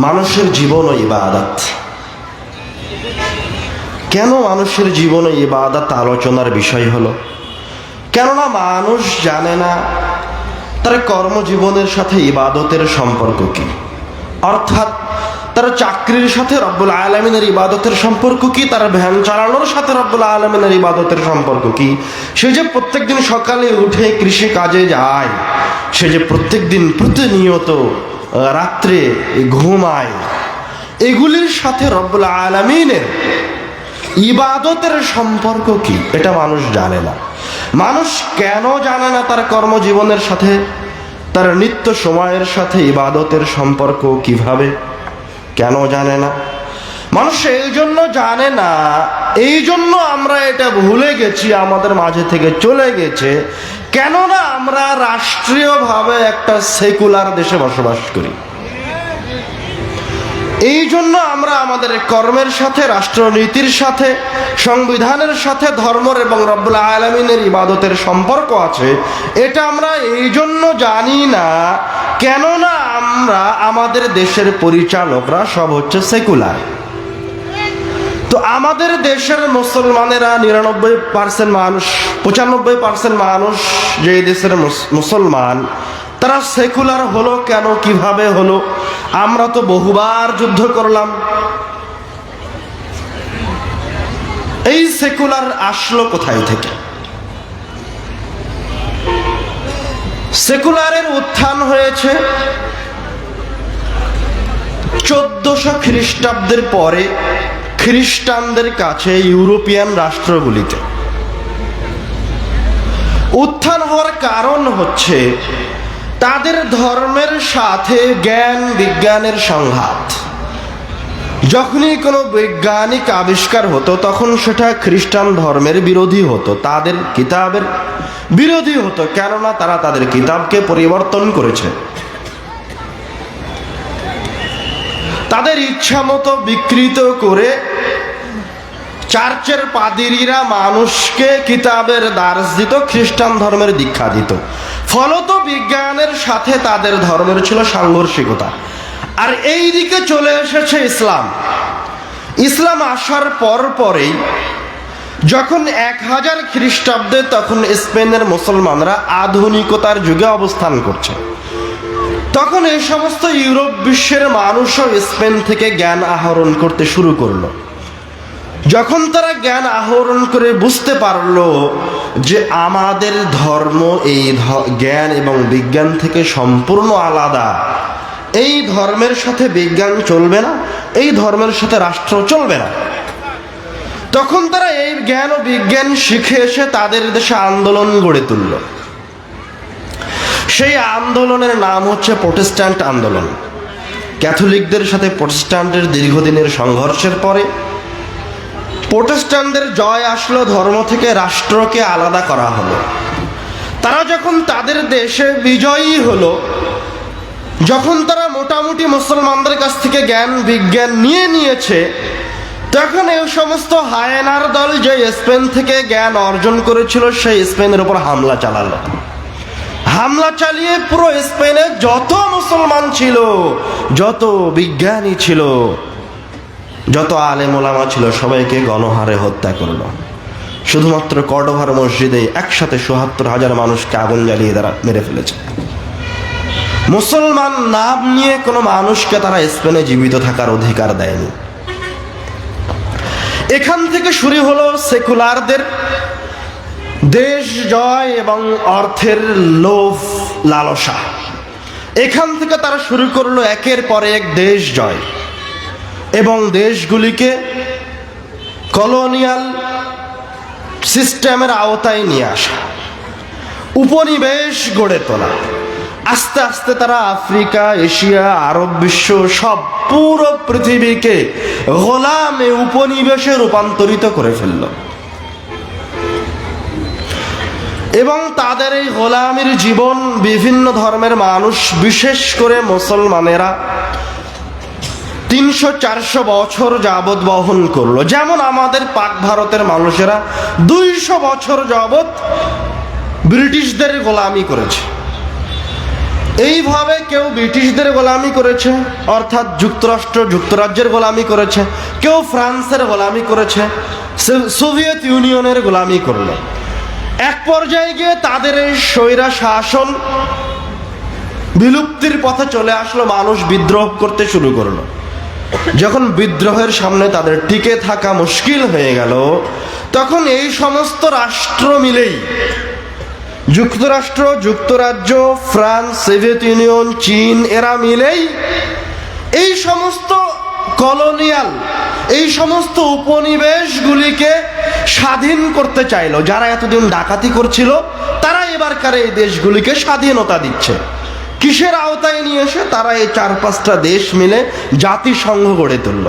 মানুষের জীবন ও ইবাদত। কেন মানুষের জীবন ও ইবাদত আলোচনার বিষয় হলো? কেননা মানুষ জানে না তার কর্মজীবনের সাথে ইবাদতের সম্পর্ক কি, অর্থাৎ তার চাকরির সাথে রব্বুল আলামিনের ইবাদতের সম্পর্ক কি, তার ভ্যান চালানোর সাথে রব্বুল আলামিনের ইবাদতের সম্পর্ক কি, সে যে প্রত্যেকদিন সকালে উঠে কৃষি কাজে যায়, সে যে প্রত্যেকদিন প্রতিনিয়ত রাত্রে ঘুমায়, এগুলির সাথে রব্বুল আলামিনের ইবাদতের সম্পর্ক কি, এটা মানুষ জানে না। মানুষ কেন জানে না তার কর্মজীবনের সাথে, তার নিত্য সময়ের সাথে ইবাদতের সম্পর্ক কিভাবে, কেন জানে না? মানুষ এই জন্য জানে না, এই জন্য আমরা এটা ভুলে গেছি, আমাদের মাঝে থেকে চলে গেছে। কেননা আমরা রাষ্ট্রীয়ভাবে একটা সেকুলার দেশে বসবাস করি। এই জন্য আমরা আমাদের কর্মের সাথে, রাষ্ট্রনীতির সাথে, সংবিধানের সাথে ধর্মের এবং রব্বুল আলামিনের ইবাদতের সম্পর্ক আছে, এটা আমরা এই জন্য জানি না। কেননা আমরা, আমাদের দেশের পরিচালকরা সব হচ্ছে সেকুলার। তো আমাদের দেশের মুসলমানেরা 99% মানুষ, 95% মানুষ যে দেশের মুসলমান, তারা সেকুলার হলো কেন, কিভাবে হলো? আমরা তো বহুবার যুদ্ধ করলাম। এই সেকুলার আসলো কোথায় থেকে? সেকুলারের উত্থান হয়েছে 1400 খ্রিস্টাব্দের পরে খ্রিস্টানদের কাছে, ইউরোপিয়ান রাষ্ট্রগুলিতে। উত্থান হওয়ার কারণ হচ্ছে তাদের ধর্মের সাথে জ্ঞান বিজ্ঞানের সংঘাত। যখনই কোনো বৈজ্ঞানিক আবিষ্কার হতো তখন সেটা খ্রিস্টান ধর্মের বিরোধী হতো, তাদের কিতাবের বিরোধী হতো। কেননা তারা তাদের কিতাবকে পরিবর্তন করেছে, তাদের ইচ্ছা মতো বিকৃত করে চার্চের পাদ্রীরা মানুষকে কিতাবের দার্স দিত, খ্রিস্টান ধর্মের দীক্ষা দিত। ফলত বিজ্ঞানের সাথে তাদের ধর্মের ছিল সাংঘর্ষিকতা। আর এই দিকে চলে এসেছে ইসলাম। ইসলাম আসার পরেই যখন 1000 খ্রিস্টাব্দে, তখন স্পেনের মুসলমানরা আধুনিকতার যুগে অবস্থান করছে। তখন এই সমস্ত ইউরোপ বিশ্বের মানুষও স্পেন থেকে জ্ঞান আহরণ করতে শুরু করলো। যখন তারা জ্ঞান আহরণ করে বুঝতে পারলো যে আমাদের ধর্ম এই জ্ঞান এবং বিজ্ঞান থেকে সম্পূর্ণ আলাদা, এই ধর্মের সাথে বিজ্ঞান চলবে না, এই ধর্মের সাথে রাষ্ট্র চলবে না, তখন তারা এই জ্ঞান ও বিজ্ঞান শিখে এসে তাদের দেশে আন্দোলন গড়ে তুলল। সেই আন্দোলনের নাম হচ্ছে প্রোটেস্ট্যান্ট আন্দোলন। ক্যাথলিকদের সাথে প্রোটেস্ট্যান্টের দীর্ঘদিনের সংঘর্ষের পরে প্রোটেস্ট্যান্টদের জয় আসলো, ধর্ম থেকে রাষ্ট্রকে আলাদা করা হলো। তারা যখন তাদের দেশে বিজয়ী হলো, যখন তারা মোটামুটি মুসলমানদের কাছ থেকে জ্ঞান বিজ্ঞান নিয়ে নিয়েছে, তখন এই সমস্ত হায়েনার দল যে স্পেন থেকে জ্ঞান অর্জন করেছিল, সেই স্পেনের উপর হামলা চালালো। হামলা চালিয়ে পুরো স্পেনে যত মুসলমান ছিল, যত বিজ্ঞানী ছিল, যত আলেম ওলামা ছিল, সবাইকে গণহারে হত্যা করলো। শুধুমাত্র কর্ডোভার মসজিদে একসাথে ৭৭,০০০ মানুষকে আগুন জ্বালিয়ে তারা মেরে ফেলেছে। মুসলমান নাম নিয়ে কোনো মানুষকে তারা স্পেনে জীবিত থাকার অধিকার দেয়নি। এখান থেকে শুরু হলো সেকুলারদের দেশ জয় এবং অর্থের লোভ লালসা। এখান থেকে তারা শুরু করলো একের পর এক দেশ জয় এবং দেশগুলিকে কলোনিয়াল সিস্টেমের আওতায় নিয়ে আসা, উপনিবেশ গড়ে তোলা। আস্তে আস্তে তারা আফ্রিকা, এশিয়া, আরব বিশ্ব, সব পুরো পৃথিবীকে গোলামে উপনিবেশে রূপান্তরিত করে ফেলল। এবং তাদের এই গোলামির জীবন বিভিন্ন ধর্মের মানুষ, বিশেষ করে মুসলমানেরা 300-400 বছর যাবৎ বহন করলো। যেমন আমাদের পাক ভারতের মানুষেরা 200 বছর যাবৎ ব্রিটিশদের গোলামি করেছে। এইভাবে কেউ ব্রিটিশদের গোলামি করেছে, অর্থাৎ যুক্তরাষ্ট্র যুক্তরাজ্যের গোলামি করেছে, কেউ ফ্রান্সের গোলামি করেছে, সোভিয়েত ইউনিয়নের গোলামি করলো। এক পর্যায়ে গিয়ে তাদের এই স্বৈরা শাসন বিলুপ্তির পথে চলে আসলো, মানুষ বিদ্রোহ করতে শুরু করলো। যখন বিদ্রোহের সামনে তাদের টিকে থাকা মুশকিল হয়ে গেল, তখন এই সমস্ত রাষ্ট্র মিলেই, যুক্তরাষ্ট্র যুক্তরাজ্য ফ্রান্স সোভিয়েত ইউনিয়ন চীন, এরা মিলেই এই সমস্ত কলোনিয়াল, এই সমস্ত উপনিবেশগুলিকে স্বাধীন করতে চাইলো। যারা এতদিন ডাকাতি করছিল তারা এবারকার এই দেশগুলিকে স্বাধীনতা দিচ্ছে। কিসের আওতায় নিয়ে এসে? তারা এই 4-5টা দেশ মিলে জাতিসংঘ গড়ে তুলল।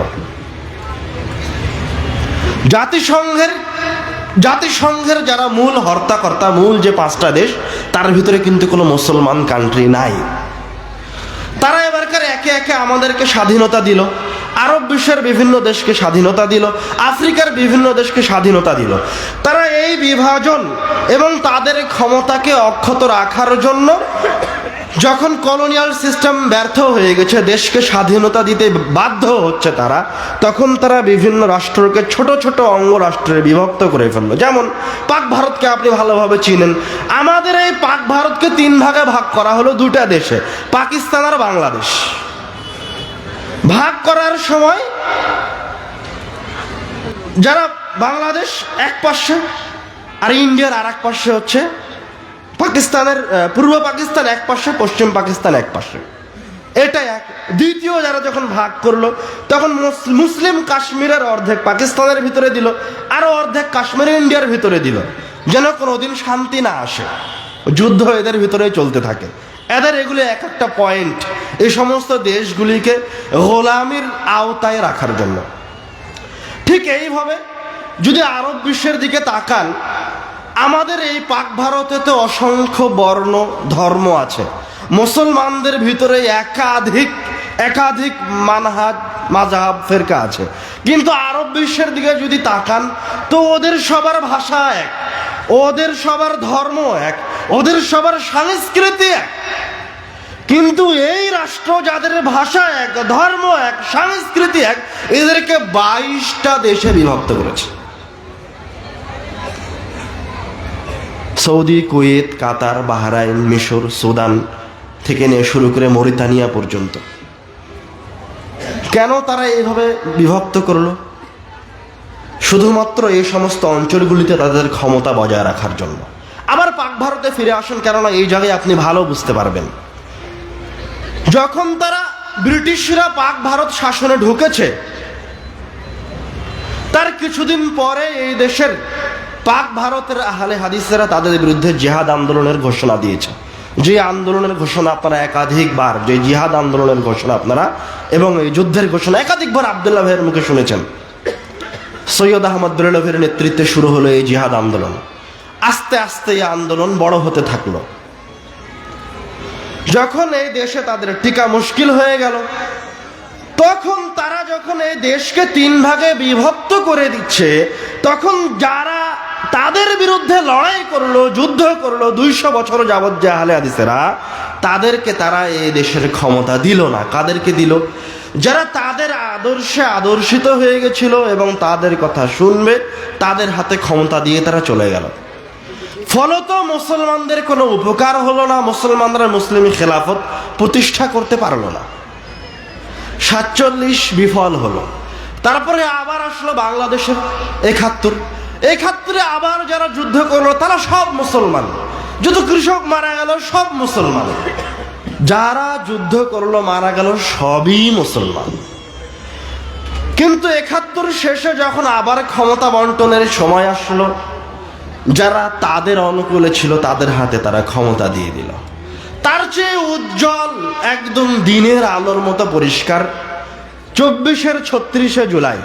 জাতিসংঘের যারা মূল হর্তাকর্তা, মূল যে 5টা দেশ, তার ভিতরে কিন্তু কোনো মুসলমান কান্ট্রি নাই। তারা এবারকার একে একে আমাদেরকে স্বাধীনতা দিল, আরব বিশ্বের বিভিন্ন দেশকে স্বাধীনতা দিল, আফ্রিকার বিভিন্ন দেশকে স্বাধীনতা দিল। তারা এই বিভাজন এবং তাদের ক্ষমতাকে অক্ষত রাখার জন্য, যখন কলোনিয়াল সিস্টেম ব্যর্থ হয়ে গেছে, দেশকে স্বাধীনতা দিতে বাধ্য হচ্ছে তারা, তখন তারা বিভিন্ন রাষ্ট্রকে ছোট ছোট অঙ্গরাষ্ট্রে বিভক্ত করে ফেললো। যেমন পাক ভারতকে আপনি ভালোভাবে চিনেন। আমাদের এই পাক ভারতকে 3 ভাগে ভাগ করা হলো 2টা দেশে, পাকিস্তান আর বাংলাদেশ। ভাগ করার সময় যারা বাংলাদেশ এক পাশে আর ইন্ডিয়ার আর এক পাশে হচ্ছে পাকিস্তানের, পূর্ব পাকিস্তান এক পাশে, পশ্চিম পাকিস্তান এক পাশে, এটা এক। দ্বিতীয় যারা যখন ভাগ করলো, তখন মুসলিম কাশ্মীরের অর্ধেক পাকিস্তানের ভিতরে দিল, আরো অর্ধেক কাশ্মীর ইন্ডিয়ার ভিতরে দিল, যেন কোনোদিন শান্তি না আসে, যুদ্ধ এদের ভিতরে চলতে থাকে। এদের এগুলো এক একটা পয়েন্ট এই সমস্ত দেশগুলিকে গোলামির আওতায় রাখার জন্য। ঠিক এইভাবে যদি আরব বিশ্বের দিকে তাকান, আমাদের এই পাক ভারতে তো অসংখ্য বর্ণ ধর্ম আছে। মুসলমানদের ভিতরে একাধিক মানহাজ মাযহাব ফিরকা আছে, কিন্তু আরব বিশ্বের দিকে যদি তাকান তো ওদের সবার ভাষা এক, ওদের সবার ধর্ম এক, ওদের সবার সংস্কৃতি এক। কিন্তু এই রাষ্ট্র যাদের ভাষা এক, ধর্ম এক, সংস্কৃতি এক, এদেরকে 22টা দেশে বিভক্ত করেছে। সৌদি, কুয়েত, কাতার, বাহরাইন, মিশর, সুদান থেকে নিয়ে শুরু করে মরিতানিয়া পর্যন্ত। কেন তারা এইভাবে বিভক্ত করলো? শুধুমাত্র এই সমস্ত অঞ্চলগুলিতে তাদের ক্ষমতা বজায় রাখার জন্য। আবার পাক ভারতে ফিরে আসুন, কেননা এই জায়গায় আপনি ভালো বুঝতে পারবেন। যখন তারা ব্রিটিশরা পাক ভারত শাসনে ঢুকেছে, তার কিছুদিন পরে এই দেশের পাক ভারতের আহলে হাদিসেরা তাদের বিরুদ্ধে জিহাদ আন্দোলনের ঘোষণা দিয়েছে। যে আন্দোলনের ঘোষণা আপনারা একাধিকবার, যে জিহাদ আন্দোলনের ঘোষণা আপনারা এবং এই যুদ্ধের ঘোষণা একাধিকবার আব্দুল্লাহ ভাইয়ের মুখে শুনেছেন। সৈয়দ আহমদ বেরেলভীর নেতৃত্বে শুরু হলো এই জিহাদ আন্দোলন। আস্তে আস্তে এই আন্দোলন বড় হতে থাকলো। যখন এই দেশে তাদের টিকা মুশকিল হয়ে গেল, তখন তারা যখন এই দেশকে 3 ভাগে বিভক্ত করে দিচ্ছে, তখন যারা তাদের বিরুদ্ধে লড়াই করলো, যুদ্ধ করলো 200 বছর যাবৎ যে আহলে হাদিসেরা, তাদেরকে তারা এই দেশের ক্ষমতা দিল না। কাদেরকে দিল? যারা তাদের আদর্শে আদর্শিত হয়ে গেছিল এবং তাদের কথা শুনবে, তাদের হাতে ক্ষমতা দিয়ে তারা চলে গেল। ফলত মুসলমানদের কোনো উপকার হলো না, মুসলমানরা মুসলিমি খেলাফত প্রতিষ্ঠা করতে পারলো না। 47 বিফল হলো। তারপরে আবার আসলো বাংলাদেশের 71 আবার যারা যুদ্ধ করলো তারা সব মুসলমান। যত কৃষক মারা গেল সব মুসলমান, যারা যুদ্ধ করলো মারা গেল সবই মুসলমান। কিন্তু 71 শেষে যখন আবার ক্ষমতা বন্টনের সময় আসলো, যারা তাদের অনুকূলে ছিল তাদের হাতে তারা ক্ষমতা দিয়ে দিল। তার চেয়ে উজ্জ্বল, একদম দিনের আলোর মতো পরিষ্কার 36শে জুলাই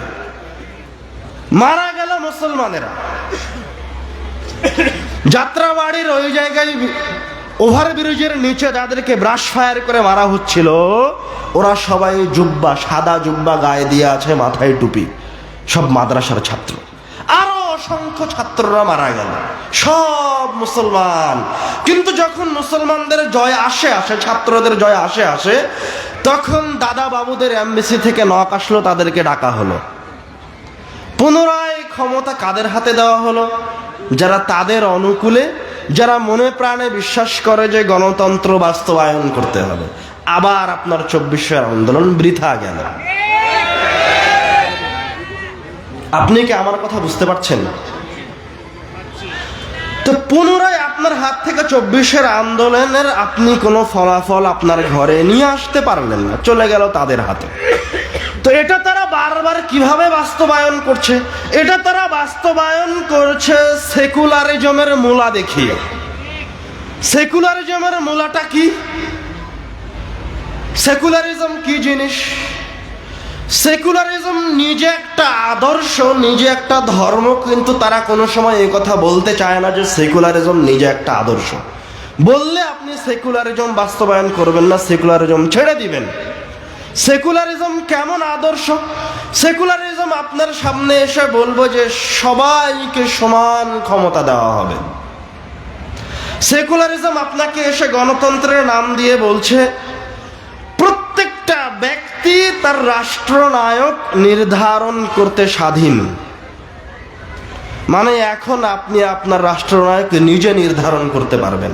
মারা গেল মুসলমানেরা। যাত্রাবাড়ির ওই জায়গায় ওভারব্রিজের নিচে যাদেরকে ব্রাশ ফায়ার করে মারা হচ্ছিল, ওরা সবাই জুব্বা, সাদা জুব্বা গায়ে দিয়ে আছে, মাথায় টুপি, সব মাদ্রাসার ছাত্র। আরো অসংখ্য ছাত্ররা মারা গেল, সব মুসলমান। কিন্তু যখন মুসলমানদের জয় আসে ছাত্রদের জয় আসে, তখন দাদা বাবুদের এমবিসি থেকে নক আসলো, তাদেরকে ডাকা হলো। পুনরায় ক্ষমতা কাদের হাতে দেওয়া হলো? যারা তাদের অনুকূলে, যারা মনে প্রাণে বিশ্বাস করে যে গণতন্ত্র বাস্তবায়ন করতে হবে। আবার আপনার 2400 আন্দোলন বৃথা গেল। আপনি কি আমার কথা বুঝতে পারছেন? তো পুনরায় আপনার হাত থেকে 2400 আন্দোলনের আপনি কোনো ফলাফল আপনার ঘরে নিয়ে আসতে পারলেন না, চলে গেল তাদের হাতে। তো এটা তারা বারবার কিভাবে বাস্তবায়ন করছে? এটা তারা বাস্তবায়ন করছে সেকুলারিজমের মূলা দেখিয়ে। সেকুলারিজমের মূলাটা কি? সেকুলারিজম কি জিনিস? সেকুলারিজম নিজে একটা আদর্শ, নিজে একটা ধর্ম, কিন্তু তারা কোনো সময় এই কথা বলতে চায় না যে সেকুলারিজম নিজে একটা আদর্শ। বললে আপনি সেকুলারিজম বাস্তবায়ন করবেন না, সেকুলারিজম ছেড়ে দিবেন। সেকুলারিজম কেমন আদর্শ? সেকুলারিজম আপনার সামনে এসে বলবো যে সবাইকে সমান ক্ষমতা দেওয়া হবে। সেকুলারিজম আপনাকে এসে গণতন্ত্রের নাম দিয়ে বলছে প্রত্যেকটা ব্যক্তি তার রাষ্ট্রনায়ক নির্ধারণ করতে স্বাধীন। মানে এখন আপনি আপনার রাষ্ট্রনায়ক নিজে নির্ধারণ করতে পারবেন।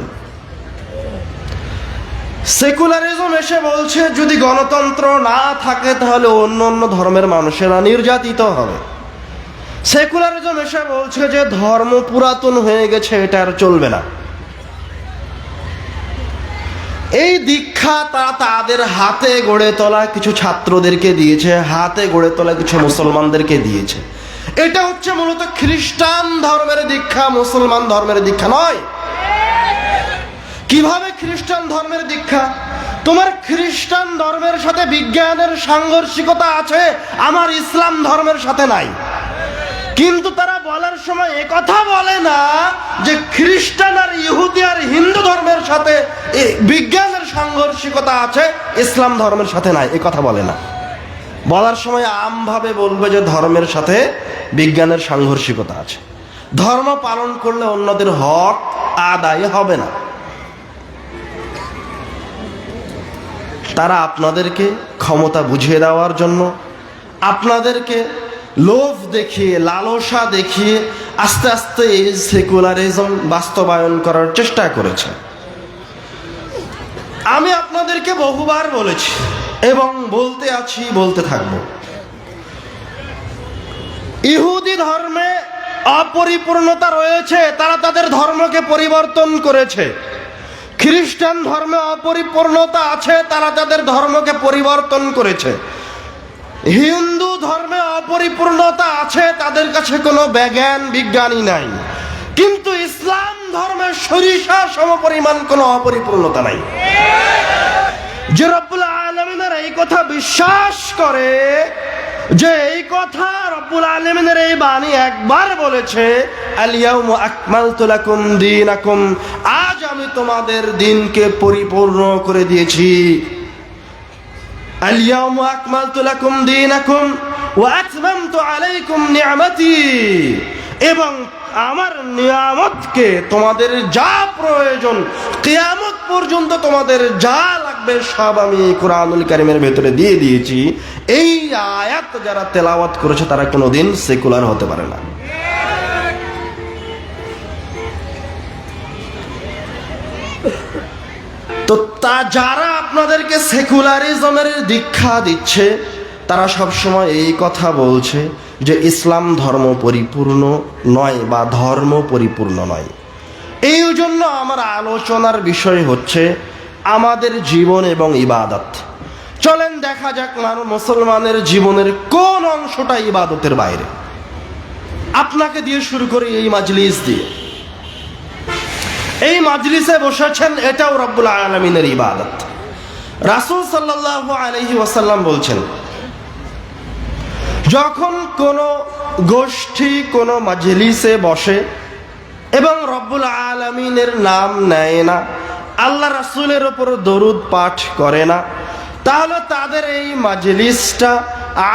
সেকুলারিজম এসে বলছে যদি গণতন্ত্র না থাকে তাহলে অন্য অন্য ধর্মের মানুষেরা নির্যাতিত হবে। সেকুলারিজম এসে বলছে যে ধর্ম পুরাতন হয়ে গেছে, এটা আর চলবে না। এই দীক্ষা তারা তাদের হাতে গড়ে তোলা কিছু ছাত্রদেরকে দিয়েছে, হাতে গড়ে তোলা কিছু মুসলমানদেরকে দিয়েছে। এটা হচ্ছে মূলত খ্রিস্টান ধর্মের দীক্ষা, মুসলমান ধর্মের দীক্ষা নয়। কিভাবে খ্রিস্টান ধর্মের দীক্ষা? তোমার খ্রিস্টান ধর্মের সাথে বিজ্ঞানের সাংঘর্ষিকতা আছে, আমার ইসলাম ধর্মের সাথে নাই। কিন্তু তারা বলার সময় একথা বলে না যে খ্রিস্টান আর ইহুদি আর হিন্দু ধর্মের সাথে বিজ্ঞানের সাংঘর্ষিকতা আছে, ইসলাম ধর্মের সাথে নাই, একথা বলে না। বলার সময় আমভাবে বলবে যে ধর্মের সাথে বিজ্ঞানের সাংঘর্ষিকতা আছে, ধর্ম পালন করলে অন্যদের হক আদায় হবে না। তারা আপনাদেরকে ক্ষমতা বুঝিয়ে দেওয়ার জন্য, আপনাদেরকে লোভ দেখিয়ে, লালসা দেখিয়ে আস্তে আস্তে এই সেকুলারিজম বাস্তবায়ন করার চেষ্টা করেছে। আমি আপনাদেরকে বহুবার বলেছি এবং বলতে আছি, বলতে থাকবো, ইহুদি ধর্মে অপরিপূর্ণতা রয়েছে, তারা তাদের ধর্মকে পরিবর্তন করেছে। খ্রিস্টান ধর্মে অপরিপূর্ণতা আছে, তারা তাদের ধর্মকে পরিবর্তন করেছে। হিন্দু ধর্মে অপরিপূর্ণতা আছে, তাদের কাছে কোনো বিজ্ঞানই নাই। কিন্তু ইসলাম ধর্মে সরিষা সমপরিমাণ কোনো অপরিপূর্ণতা নাই। যে রব্বুল আলামিনের এই কথা বিশ্বাস করে, যে এই কথা রব্বুল আলামিনের এই বাণী একবার বলেছে, আল ইয়াউমা আকমালতু লাকুম দীনাকুম, আজ আমি তোমাদের দিনকে পরিপূর্ণ করে দিয়েছি। আল ইয়াউমা আকমালতু লাকুম দীনাকুম ওয়া আতমামতু আলাইকুম নি'মাতি, এবং আমার নিয়ামতকে তোমাদের যা প্রয়োজন কিয়ামত পর্যন্ত তোমাদের যা লাগবে সব আমি কোরআনুল কারীমের ভেতরে দিয়ে দিয়েছি। এই আয়াত যারা তেলাওয়াত করেছে তারা কোনোদিন সেকুলার হতে পারে না। তো যারা আপনাদেরকে সেকুলারিজমের দীক্ষা দিচ্ছে তারা সবসময় এই কথা বলছে যে ইসলাম ধর্ম পরিপূর্ণ নয় বা ধর্ম পরিপূর্ণ নয়। এই জন্য আমার আলোচনার বিষয় হচ্ছে আমাদের জীবন এবং ইবাদত। চলেন দেখা যাক মুসলমানের জীবনের কোন অংশটা ইবাদতের বাইরে। আপনাকে দিয়ে শুরু করি এই মাজলিস দিয়ে। এই মাজলিসে বসেছেন, এটাও রব্বুল আলামিনের ইবাদত। রাসূল সাল্লাল্লাহু আলাইহি ওয়াসাল্লাম বলছেন, যখন কোনো গোষ্ঠী কোনো মাজলিসে বসে এবং রব্বুল আলামিনের নাম নেয় না, আল্লাহ রাসূলের উপর দরুদ পাঠ করে না, তাহলে তাদের এই মাজলিসটা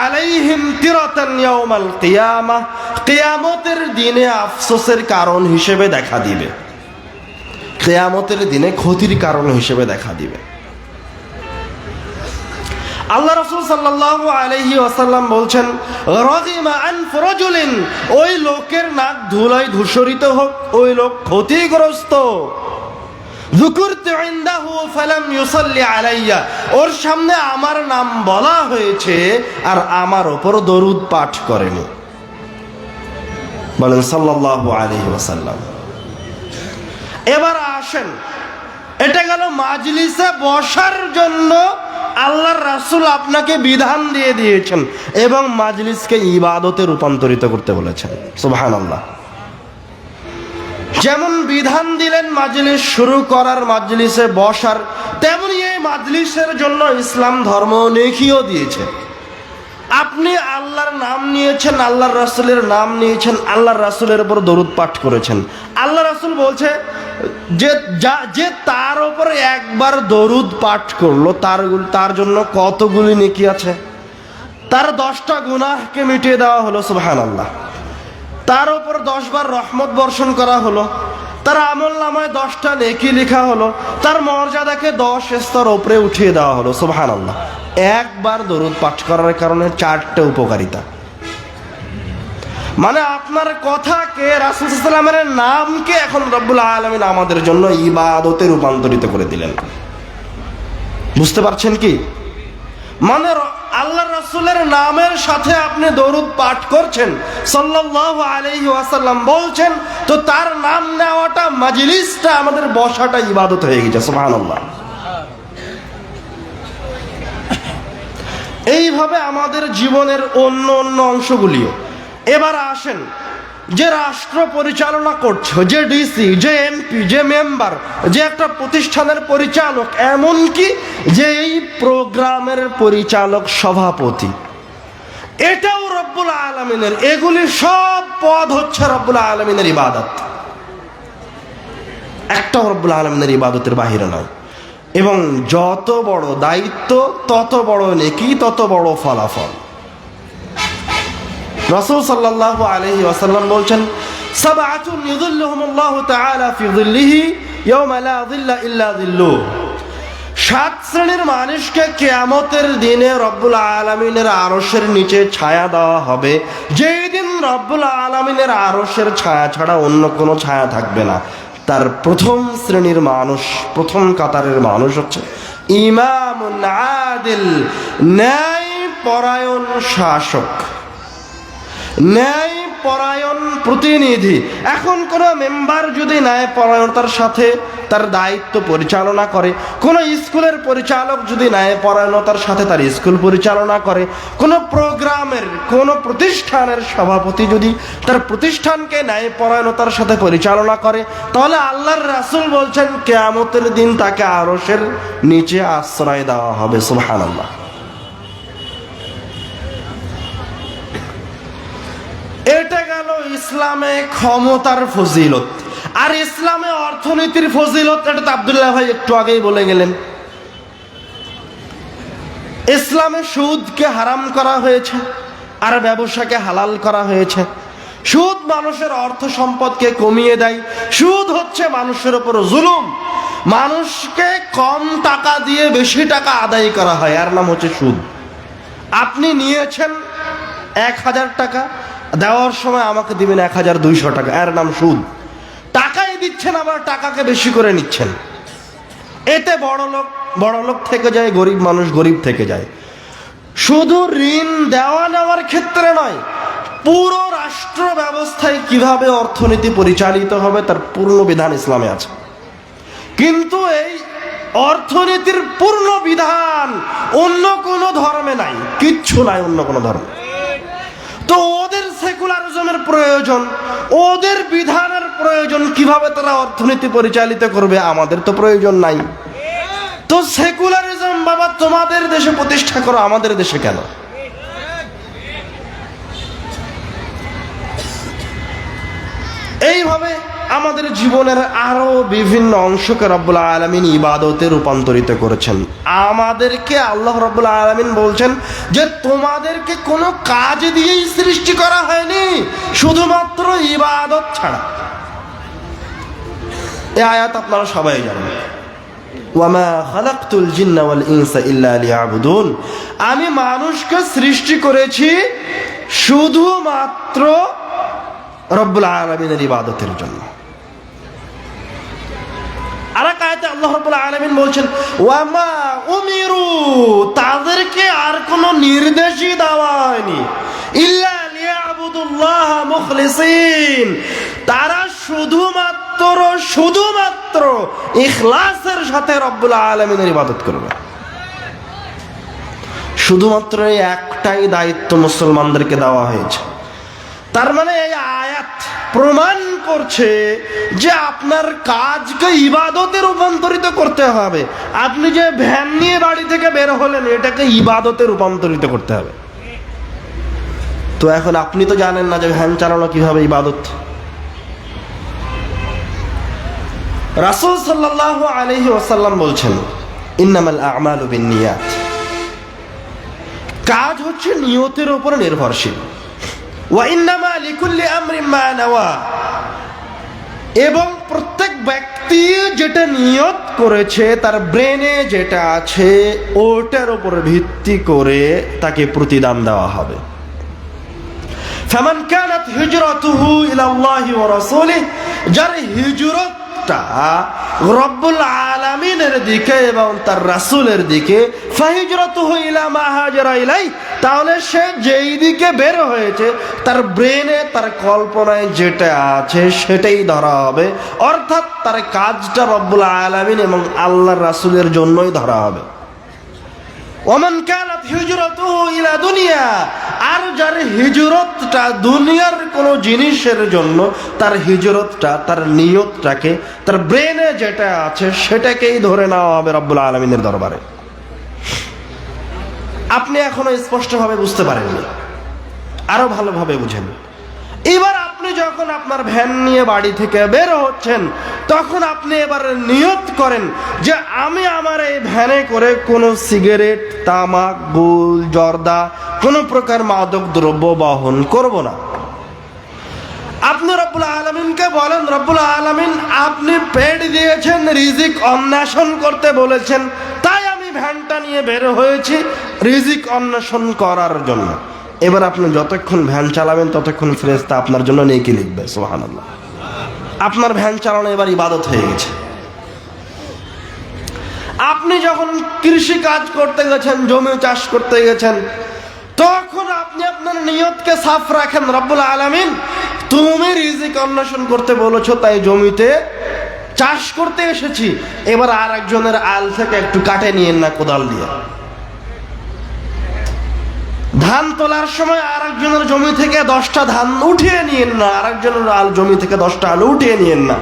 আলাইহিম তিরাতান ইয়াউমাল কিয়ামাহ, কিয়ামতের দিনে আফসোসের কারণ হিসেবে দেখা দিবে, কিয়ামতের দিনে ক্ষতির কারণ হিসেবে দেখা দিবে। আল্লাহ রাসূল সাল্লাল্লাহু আলাইহি ওয়াসাল্লাম বলছেন, রাগিমা আনফ রাজুলিন, ওই লোকের নাক ধুলায় ধূসরিত হোক, ওই লোক ক্ষতিগ্রস্ত। যুকুরতু ইনদাহু ফালাম ইউসাল্লি আলাইয়া, ওর সামনে আমার নাম বলা হয়েছে আর আমার উপর দরুদ পাঠ করেনি। বলেন সাল্লাল্লাহু আলাইহি ওয়াসাল্লাম। এবার আসেন, এটা গেল মাজলিসে বসার জন্য আল্লাহর রাসূল আপনাকে বিধান দিয়ে দিয়েছেন এবং মাজলিসকে ইবাদতে রূপান্তরিত করতে বলেছেন। সুবহানাল্লাহ। যেমন বিধান দিলেন মাজলিস শুরু করার, মাজলিসে বসার, তেমনি এই মাজলিসের জন্য ইসলাম ধর্ম নেকিও দিয়েছে। আপনি আল্লাহর নাম নিয়েছেন, আল্লাহর রাসূলের নাম নিয়েছেন, আল্লাহর রাসূলের উপর দরুদ পাঠ করেছেন। আল্লাহ রাসূল বলছে যে তার উপর একবার দরুদ পাঠ করলো তার জন্য কতগুলি নেকি আছে, তার 10টা গুনাহকে মিটিয়ে দেওয়া হলো। সুবহানাল্লাহ। তার উপর 10 বার রহমত বর্ষণ করা হলো, তার আমলনামায় 10টা নেকি লেখা হলো, তার মর্যাদাকে 10 স্তর উপরে উঠিয়ে দেওয়া হলো। সুবহানাল্লাহ। একবার দরুদ পাঠ করার কারণে 4টে উপকারিতা। মানে আপনার কথাকে, রাসূল সাল্লাল্লাহু আলাইহি ওয়াসাল্লামের নামকে এখন রব্বুল আলামিন আমাদের জন্য ইবাদতে রূপান্তরিত করে দিলেন। বুঝতে পারছেন কি? মানে আল্লাহর রাসূলের নামের সাথে আপনি দরুদ পাঠ করছেন, সাল্লাল্লাহু আলাইহি ওয়াসাল্লাম বলছেন, তো তার নাম নেওয়াটা, মাজলিসটা, আমাদের বসাটা ইবাদত হয়ে গেছে। সুবহানাল্লাহ। এইভাবে আমাদের জীবনের অন্য অন্য অংশগুলিও। এবার আসেন, যে রাষ্ট্র পরিচালনা করছে, যে ডিসি, যে এমপি, যে মেম্বার, যে একটা প্রতিষ্ঠানের পরিচালক, এমনকি যে এই প্রোগ্রামের পরিচালক, সভাপতি, এটাও রব্বুল আলামিনের। এগুলি সব পদ হচ্ছে রব্বুল আলামিনের ইবাদত, একটাও রব্বুল আলামিনের ইবাদতের বাহিরে নয়। এবং যত বড় দায়িত্ব তত বড় নেকি, তত বড় ফলাফল। রাসূল সাল্লাল্লাহু আলাইহি ওয়াসাল্লাম বলছেন, সাবআতুন ইযিল্লুহুমুল্লাহু তাআলা ফি যিল্লিহি ইয়াওমা লা যিল্লা ইল্লা যিল্লুহু। 7 শ্রেণীর মানুষকে কিয়ামতের দিনে রব্বুল আলামিনের আরশের নিচে ছায়া দেওয়া হবে, যেই দিন রব্বুল আলামিনের আরশের ছায়া ছাড়া অন্য কোনো ছায়া থাকবে না। তার প্রথম শ্রেণীর মানুষ, প্রথম কাতারের মানুষ হচ্ছে ইমামুন আদিল, ন্যায় পরায়ণ শাসক, ন্যায় পরায়ণ প্রতিনিধি। এখন কোন মেম্বার যদি ন্যায় পরায়ণতার সাথে তার দায়িত্ব পরিচালনা করে, কোন স্কুলের পরিচালক যদি ন্যায় পরায়ণতার সাথে তার স্কুল পরিচালনা করে, কোন প্রোগ্রামের, কোন প্রতিষ্ঠানের সভাপতি যদি তার প্রতিষ্ঠানকে ন্যায় পরায়ণতার সাথে পরিচালনা করে, তাহলে আল্লাহর রাসূল বলছেন কিয়ামতের দিন তাকে আরশের নিচে আশ্রয় দেওয়া হবে। সুবহানাল্লাহ। এটা গেল ইসলামে ক্ষমতার ফজিলত। আর ইসলামে অর্থনীতির ফজিলত, এটা তো আব্দুল্লাহ ভাই একটু আগেই বলে গেলেন। ইসলামে সুদকে হারাম করা হয়েছে আর ব্যবসাকে হালাল করা হয়েছে। সুদ মানুষের অর্থ সম্পদকে কমিয়ে দেয়। সুদ হচ্ছে মানুষের উপর জুলুম। মানুষকে কম টাকা দিয়ে বেশি টাকা আদায় করা হয়, এর নাম হচ্ছে সুদ। আপনি নিয়েছেন 1000 টাকা, দেওয়ার সময় আমাকে দিবেন 1200 টাকা, এর নাম সুদ। টাকাই দিচ্ছেন আবার টাকাকে বেশি করে নিচ্ছেন। এতে বড় লোক থেকে যায়, গরিব মানুষ গরিব থেকে যায়। শুধু ঋণ দেওয়া নেওয়ার ক্ষেত্রে নয়, পুরো রাষ্ট্র ব্যবস্থায় কিভাবে অর্থনীতি পরিচালিত হবে তার পূর্ণ বিধান ইসলামে আছে। কিন্তু এই অর্থনীতির পূর্ণ বিধান অন্য কোনো ধর্মে নাই, কিচ্ছু নাই অন্য কোনো ধর্ম। তো ওদের সেকুলারিজমের প্রয়োজন, ওদের বিধানের প্রয়োজন, কিভাবে তারা অর্থনীতি পরিচালিত করবে, আমাদের তো প্রয়োজন নাই। তো সেকুলারিজম বাবা তোমাদের দেশে প্রতিষ্ঠা করো, আমাদের দেশে কেন? এইভাবে আমাদের জীবনের আরো বিভিন্ন অংশকে রব্বুল আলামিন ইবাদতে রূপান্তরিত করেছেন। আমাদেরকে আল্লাহ রব্বুল আলামিন বলছেন যে তোমাদেরকে কোনো কাজ দিয়েই সৃষ্টি করা হয়নি, শুধুমাত্র ইবাদত ছাড়া। এই আয়াত আপনারা সবাই জানেন, ওয়ামা খালাকতুল জিন্না ওয়াল ইনসা ইল্লা লিয়াবুদুন, আমি মানুষকে সৃষ্টি করেছি শুধুমাত্র রব্বুল আলামিনের ইবাদতের জন্য। আর এক আয়াতে আল্লাহ রাব্বুল আলামিন বলছেন ওয়ামা উমিরু, তাদেরকে আর কোনো নির্দেশই দেওয়া হয়নি, ইল্লা লিয়াবুদুল্লাহ মুখলিসিন, তারা শুধুমাত্র ইখলাসের সাথে রব্বুল আলামিনের ইবাদত করবে। শুধুমাত্র এই একটাই দায়িত্ব মুসলমানদেরকে দেওয়া হয়েছে। তার মানে এই আয়াত প্রমাণ করছে যে আপনার কাজকে ইবাদতে রূপান্তরিত করতে হবে। আপনি যে ভ্যান নিয়ে বাড়ি থেকে বের হলেন, এটাকে ইবাদতে রূপান্তরিত করতে হবে। তো এখন আপনি তো জানেন না যে ভ্যান চালানো কিভাবে ইবাদত। রাসূল সাল্লাল্লাহু আলাইহি ওয়াসাল্লাম বলছেন ইন্নামাল আ'মালু বিন্নিয়াত, কাজ হচ্ছে নিয়তের উপর নির্ভরশীল। ওয়া ইন্নামা লিকুল্লি আমরিন মা নাওয়া, এবং প্রত্যেক ব্যক্তি যেটা নিয়ত করেছে তার ব্রেনে যেটা আছে ওটার উপর ভিত্তি করে তাকে প্রতিদান দেওয়া হবে। ফামান কানাত হিজরাতুহু ইলাল্লাহি ওয়া রাসূলিহি, যার হিজরতটা রব্বুল আলামিনের দিকে এবং তার রাসূলের দিকে, ফাহিজরাতুহু ইলা মা হাজারা ইলাই, তাহলে সে যেই দিকে বের হয়েছে তার ব্রেনে তার কল্পনায় যেটা আছে সেটাই ধরা হবে, অর্থাৎ তার কাজটা রব্বুল আলামিন এবং আল্লাহর রাসূলের জন্যই ধরা হবে। ওমান কানাত হিজরাতুহু ইলা দুনিয়া, আর যার হিজরতটা দুনিয়ার কোনো জিনিসের জন্য, তার হিজরতটা তার নিয়তটাকে তার ব্রেনে যেটা আছে সেটাকেই ধরে নেওয়া হবে রব্বুল আলামিনের দরবারে। আপনি এখনো স্পষ্টভাবে বুঝতে পারেননি, আরো ভালোভাবে বুঝেন। এবার আপনি যখন আপনার ভ্যান নিয়ে বাড়ি থেকে বের হচ্ছেন, তখন আপনি এবার নিয়ত করেন যে আমি আমার এই ভ্যানে করে কোনো সিগারেট, তামাক, গুল, জর্দা, কোনো প্রকার মাদক দ্রব্য বহন করব না। আপনি রব্বুল আলামিনকে বলেন, রব্বুল আলামিন আপনি পেট দিয়েছেন, রিজিক অন্বেষণ করতে বলেছেন, তাই আমি ভ্যানটা নিয়ে বের হয়েছি রিজিক অন্বেষণ করার জন্য। এবার আপনি যতক্ষণ ভ্যান চালাবেন ততক্ষণ ফেরেশতা আপনার জন্য নেকি লিখবে। সুবহানাল্লাহ, আপনার ভ্যান চালানো এবার ইবাদত হয়ে গেছে। আপনি যখন কৃষি কাজ করতে গেছেন, জমি চাষ করতে গেছেন, তখন আপনি আপনার নিয়তকে সাফ রাখেন, রব্বুল আলামিন তুমি রিজিক অন্বেষণ করতে বলেছো তাই জমিতে চাষ করতে এসেছি, এবার আর একজনের আল থেকে একটু কাটে নিয়েন না কোদাল দিয়ে। ধান তোলার সময় আর একজনের জমি থেকে 10টা ধান উঠিয়ে নিয়েন না, আর একজনের জমি থেকে 10টা আলু উঠিয়ে নিয়েন না।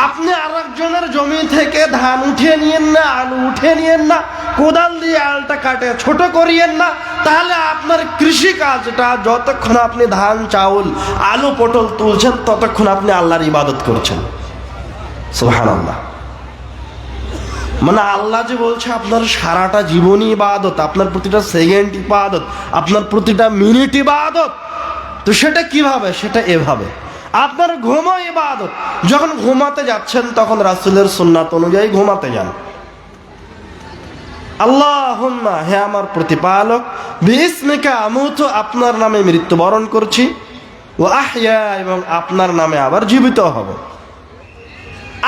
আপনি আর একজনের জমি থেকে ধান উঠিয়ে নিয়েন না, আলু উঠিয়ে নিয়েন না, কোদাল দিয়ে আলটা কাটে ছোট করিয়েন না। তাহলে আপনার কৃষি কাজটা যতক্ষণ আপনি ধান, চাউল, আলু, পটল তুলছেন ততক্ষণ আপনি আল্লাহর ইবাদত করছেন। সুবহানাল্লাহ, মানে আল্লাহ যে বলছে আপনার সারাটা জীবনই ইবাদত, আপনার প্রতিটা সেকেন্ড ইবাদত, আপনার প্রতিটা মিনিট ইবাদত। তো সেটা কিভাবে? সেটা এভাবে, আপনার ঘুমও ইবাদত। যখন ঘুমাতে যাচ্ছেন তখন রাসূলের সুন্নাত অনুযায়ী ঘুমাতে যান। আল্লাহুম্মা, হে আমার প্রতিপালক, বিইসমিকা আমুতু, আপনার নামে মৃত্যুবরণ করছি, ওয়া আহইয়া, এবং আপনার নামে আবার জীবিত হব।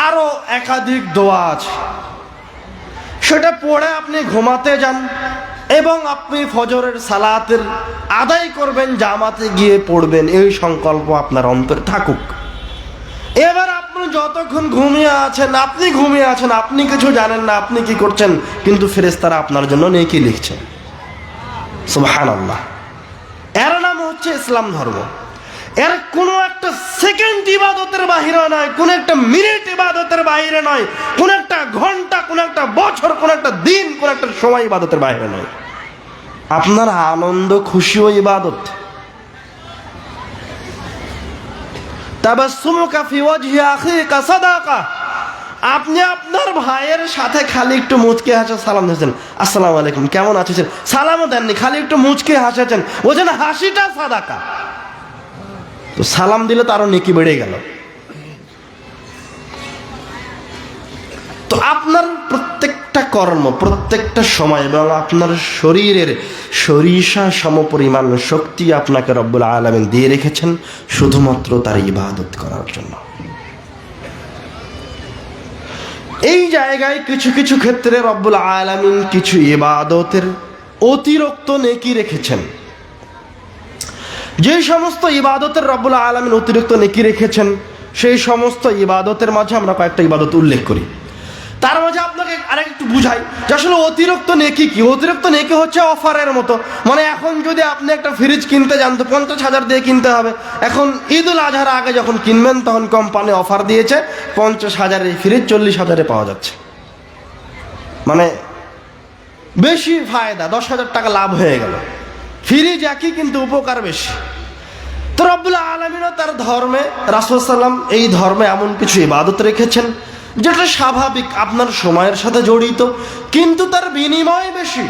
আরো একাধিক দোয়া আছে, সেটা পড়ে আপনি ঘুমাতে যান এবং আপনি ফজরের সালাতের আদায় করবেন, জামাতে গিয়ে পড়বেন, এই সংকল্প আপনার অন্তরে থাকুক। এবার আপনি যতক্ষণ ঘুমিয়ে আছেন, আপনি কিছু জানেন না আপনি কি করছেন, কিন্তু ফেরেশতারা আপনার জন্য নেকি লিখছে। সুবহানাল্লাহ, এর নাম হচ্ছে ইসলাম ধর্ম। এর কোনো একটা সেকেন্ড ইবাদতের বাহিরে নয়, কোন একটা মিনিট ইবাদতের বাহিরে নয়, কোন একটা ঘন্টা, কোন একটা বছর, কোন একটা দিন, কোন একটা সময় ইবাদতের বাহিরে নয়। আপনার আনন্দ খুশিও ইবাদত। তাবাসসুমুকা ফি ওয়াজহি আখিকা সাদাকা। আপনি আপনার ভাইয়ের সাথে খালি একটু মুচকে হাসে সালাম দিয়েছেন, আসসালামু আলাইকুম, কেমন আছেন, সালামও দেননি, খালি একটু মুচকে হাসেছেন, বলছেন হাসিটা সাদাকা। তো সালাম দিলে তো আরো নেকি বেড়ে গেল। তো আপনার প্রত্যেকটা কর্ম, প্রত্যেকটা সময় এবং আপনার শরীরের সরিষা সমপরিমাণ শক্তি আপনাকে রব্বুল আলামিন দিয়ে রেখেছেন শুধুমাত্র তার ইবাদত করার জন্য। এই জায়গায় কিছু কিছু ক্ষেত্রে রব্বুল আলামিন কিছু ইবাদতের অতিরিক্ত নেকি রেখেছেন। যে সমস্ত ইবাদতের রব্বুল আলামিন অতিরিক্ত নেকি রেখেছেন সেই সমস্ত ইবাদতের মাঝে আমরা কয়েকটা ইবাদত উল্লেখ করি। তার মাঝে আপনাকে আরেকটু বুঝাই যে আসলে অতিরিক্ত নেকি কি। অতিরিক্ত নেকি হচ্ছে অফারের মতো। মানে এখন যদি আপনি একটা ফ্রিজ কিনতে যান তো 50,000 দিয়ে কিনতে হবে। এখন ঈদুল আজহার আগে যখন কিনবেন তখন কোম্পানি অফার দিয়েছে 50,000 এই ফ্রিজ 40,000 পাওয়া যাচ্ছে। মানে বেশি ফায়দা, 10,000 টাকা লাভ হয়ে গেল। ফ্রিজ একই কিন্তু উপকার বেশি। তো রব্বুল আলামিনও তার ধর্মে, রাসূল সাল্লাম এই ধর্মে এমন কিছু ইবাদত রেখেছেন যেটা স্বাভাবিক আপনার সময়ের সাথে জড়িত, কিন্তু তার বিনিময় বেশি।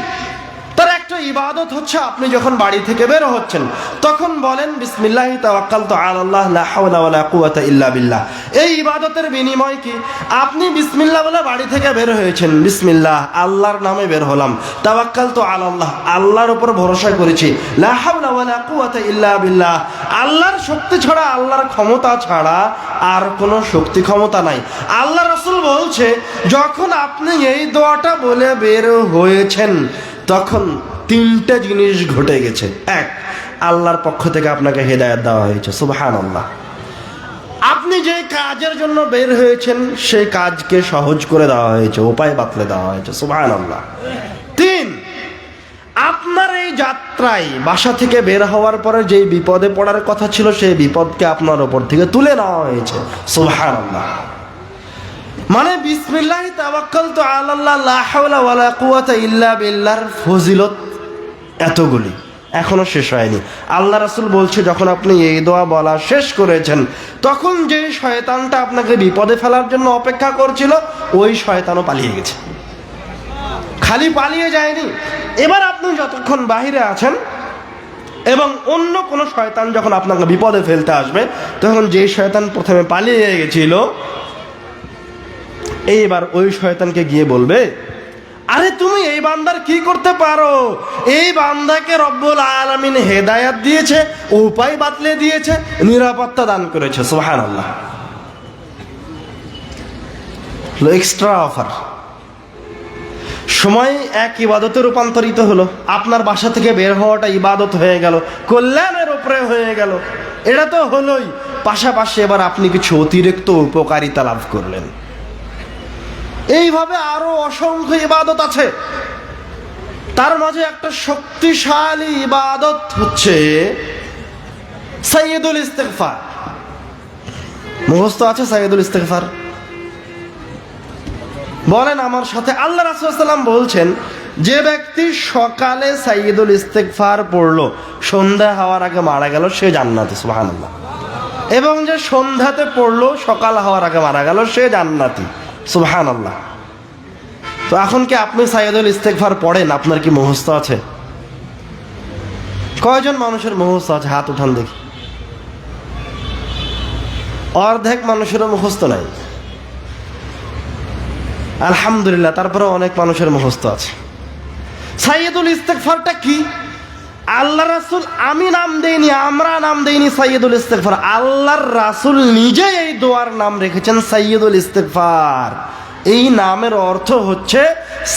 তার একটা ইবাদত হচ্ছে আপনি যখন বাড়ি থেকে বের হচ্ছেন তখন বলেন বিসমিল্লাহি তাওয়াক্কালতু আলাল্লাহ লা হাওলা ওয়ালা কুওয়াতা ইল্লা বিল্লাহ। এই ইবাদতের বিনিময় কি? আপনি বিসমিল্লাহ বলে বাড়ি থেকে বের হয়েছেন, বিসমিল্লাহ আল্লাহর নামে বের হলাম, তাওয়াক্কালতু আলাল্লাহ আল্লাহর উপর ভরসা করেছি, লা হাওলা ওয়ালা কুওয়াতা ইল্লা বিল্লাহ আল্লাহর শক্তি ছাড়া, আল্লাহর ক্ষমতা ছাড়া আর কোনো শক্তি ক্ষমতা নাই। আল্লাহ রাসূল বলছে যখন আপনি এই দোয়াটা বলে বের হয়েছেন তখন 3টা জিনিস ঘটে গেছে। এক, আল্লাহর পক্ষ থেকে আপনাকে হেদায়েত দেওয়া হয়েছে, সুবহানাল্লাহ। আপনি যে কাজের জন্য বের হয়েছেন সেই কাজকে সহজ করে দেওয়া হয়েছে, উপায় বাতলে দেওয়া হয়েছে, সুবহানাল্লাহ। 3, আপনার এই যাত্রায় বাসা থেকে বের হওয়ার পরে যেই বিপদে পড়ার কথা ছিল সেই বিপদকে আপনার উপর থেকে তুলে নেওয়া হয়েছে, সুবহানাল্লাহ। মানে বিসমিল্লাহি তাওয়াক্কালতু আলাল্লাহ লা হাওলা ওয়ালা কুওয়াতা ইল্লা বিল্লাহর ফজিলত এতগুলি এখনো শেষ হয়নি। আল্লাহ রাসূল বলছে যখন আপনি এই দোয়া বলা শেষ করেছেন তখন যে শয়তানটা আপনাকে বিপদে ফেলার জন্য অপেক্ষা করছিল ওই শয়তানও পালিয়ে গেছে। খালি পালিয়ে যায়নি, এবার আপনি যতক্ষণ বাহিরে আছেন এবং অন্য কোনো শয়তান যখন আপনাকে বিপদে ফেলতে আসবে তখন যে শয়তান প্রথমে পালিয়ে গেছিল এইবার ওই শয়তানকে গিয়ে বলবে, আরে তুমি এই বান্দার কি করতে পারো? এই বান্দাকে রব্বুল আলামিন হেদায়েত দিয়েছে, উপায় বাতলে দিয়েছে, নিরাপত্তা দান করেছে, সুবহানাল্লাহ। Extra offer. সময় এক ইবাদতে রূপান্তরিত হলো। আপনার বাসা থেকে বের হওয়াটা ইবাদত হয়ে গেল, কল্যাণের উপরে হয়ে গেল। এটা তো হলোই, পাশাপাশি এবার আপনি কিছু অতিরিক্ত উপকারিতা লাভ করলেন। এইভাবে আরো অসংখ্য ইবাদত আছে। তার মাঝে একটা শক্তিশালী ইবাদত হচ্ছে সাইয়্যিদুল ইস্তিগফার। মুখস্থ আছে সাইয়্যিদুল ইস্তিগফার? বলেন আমার সাথে। আল্লাহ রাসূল সাল্লাল্লাহু আলাইহি ওয়াসাল্লাম বলছেন যে ব্যক্তি সকালে সাইয়্যিদুল ইস্তিগফার পড়লো সন্ধ্যা হওয়ার আগে মারা গেল সে জান্নাতি, সুবহানাল্লাহ। এবং যে সন্ধ্যাতে পড়লো সকাল হওয়ার আগে মারা গেল সে জান্নাতি, সুবহানাল্লাহ। তো এখন কি আপনি সাইয়্যিদুল ইস্তিগফার পড়েন? আপনার কি মুখস্থ আছে? কয়জন মানুষের মুখস্থ আছে? হাত উঠান দেখি। অর্ধেক মানুষেরও মুখস্থ নাই, আলহামদুলিল্লাহ। তারপরে অনেক মানুষের মুখস্থ আছে। সাইয়্যিদুল ইস্তিগফারটা কি? আল্লাহ রাসূল, আমি নাম দেইনি, আমরা নাম দেইনি সাইয়্যিদুল ইস্তিগফার, আল্লাহর রাসূল নিজে এই দোয়ার নাম রেখেছেন সাইয়্যিদুল ইস্তিগফার। এই নামের অর্থ হচ্ছে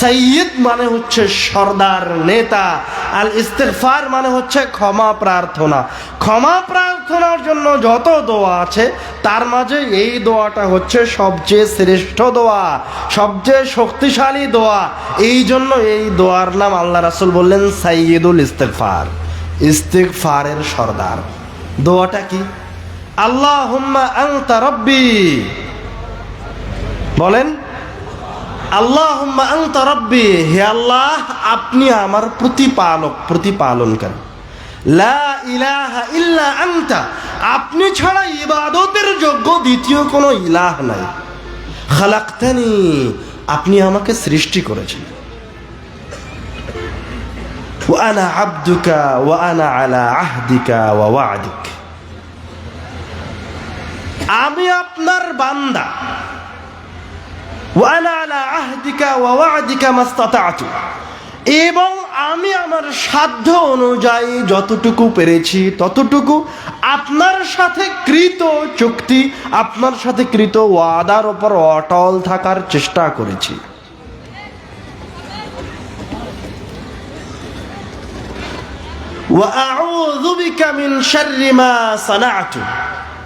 সাইয়্যিদ মানে হচ্ছে সর্দার, নেতা। আল ইস্তিগফার মানে হচ্ছে ক্ষমা প্রার্থনা। ক্ষমা প্রার্থনার জন্য যত দোয়া আছে তার মাঝে এই দোয়াটা হচ্ছে সবচেয়ে শ্রেষ্ঠ দোয়া, সবচেয়ে শক্তিশালী দোয়া। এই জন্য এই দোয়ার নাম আল্লাহ রাসূল বললেন সাইয়্যিদুল ইস্তিগফার, ইস্তিগফারের সর্দার। দোয়াটা কি? আল্লাহুম্মা আনতা রাব্বি। বলেন আল্লাহুম্মা আনতা রাব্বি, হে আল্লাহ আপনি আমার প্রতিপালক, প্রতিপালনকারী। লা ইলাহা ইল্লা আনতা, আপনি ছাড়া ইবাদতের যোগ্য দ্বিতীয় কোনো ইলাহ নাই। খালাকতানি, আপনি আমাকে সৃষ্টি করেছেন। ওয়া আনা আবদুকা ওয়া আনা আলা আহদিকা ওয়া ওয়া'দিক, আমি আপনার বান্দা। ওয়া আনা আলা আহদিকা ওয়া ওয়া'দিকা মাস্তাতা'তু, এবং আমি আমার সাধ্য অনুযায়ী যতটুকু পেরেছি ততটুকু আপনার সাথে কৃত চুক্তি, আপনার সাথে কৃত ওয়াদার উপর অটল থাকার চেষ্টা করেছি। ওয়া আউযু বিকা মিন শাররি মা সানা'তু,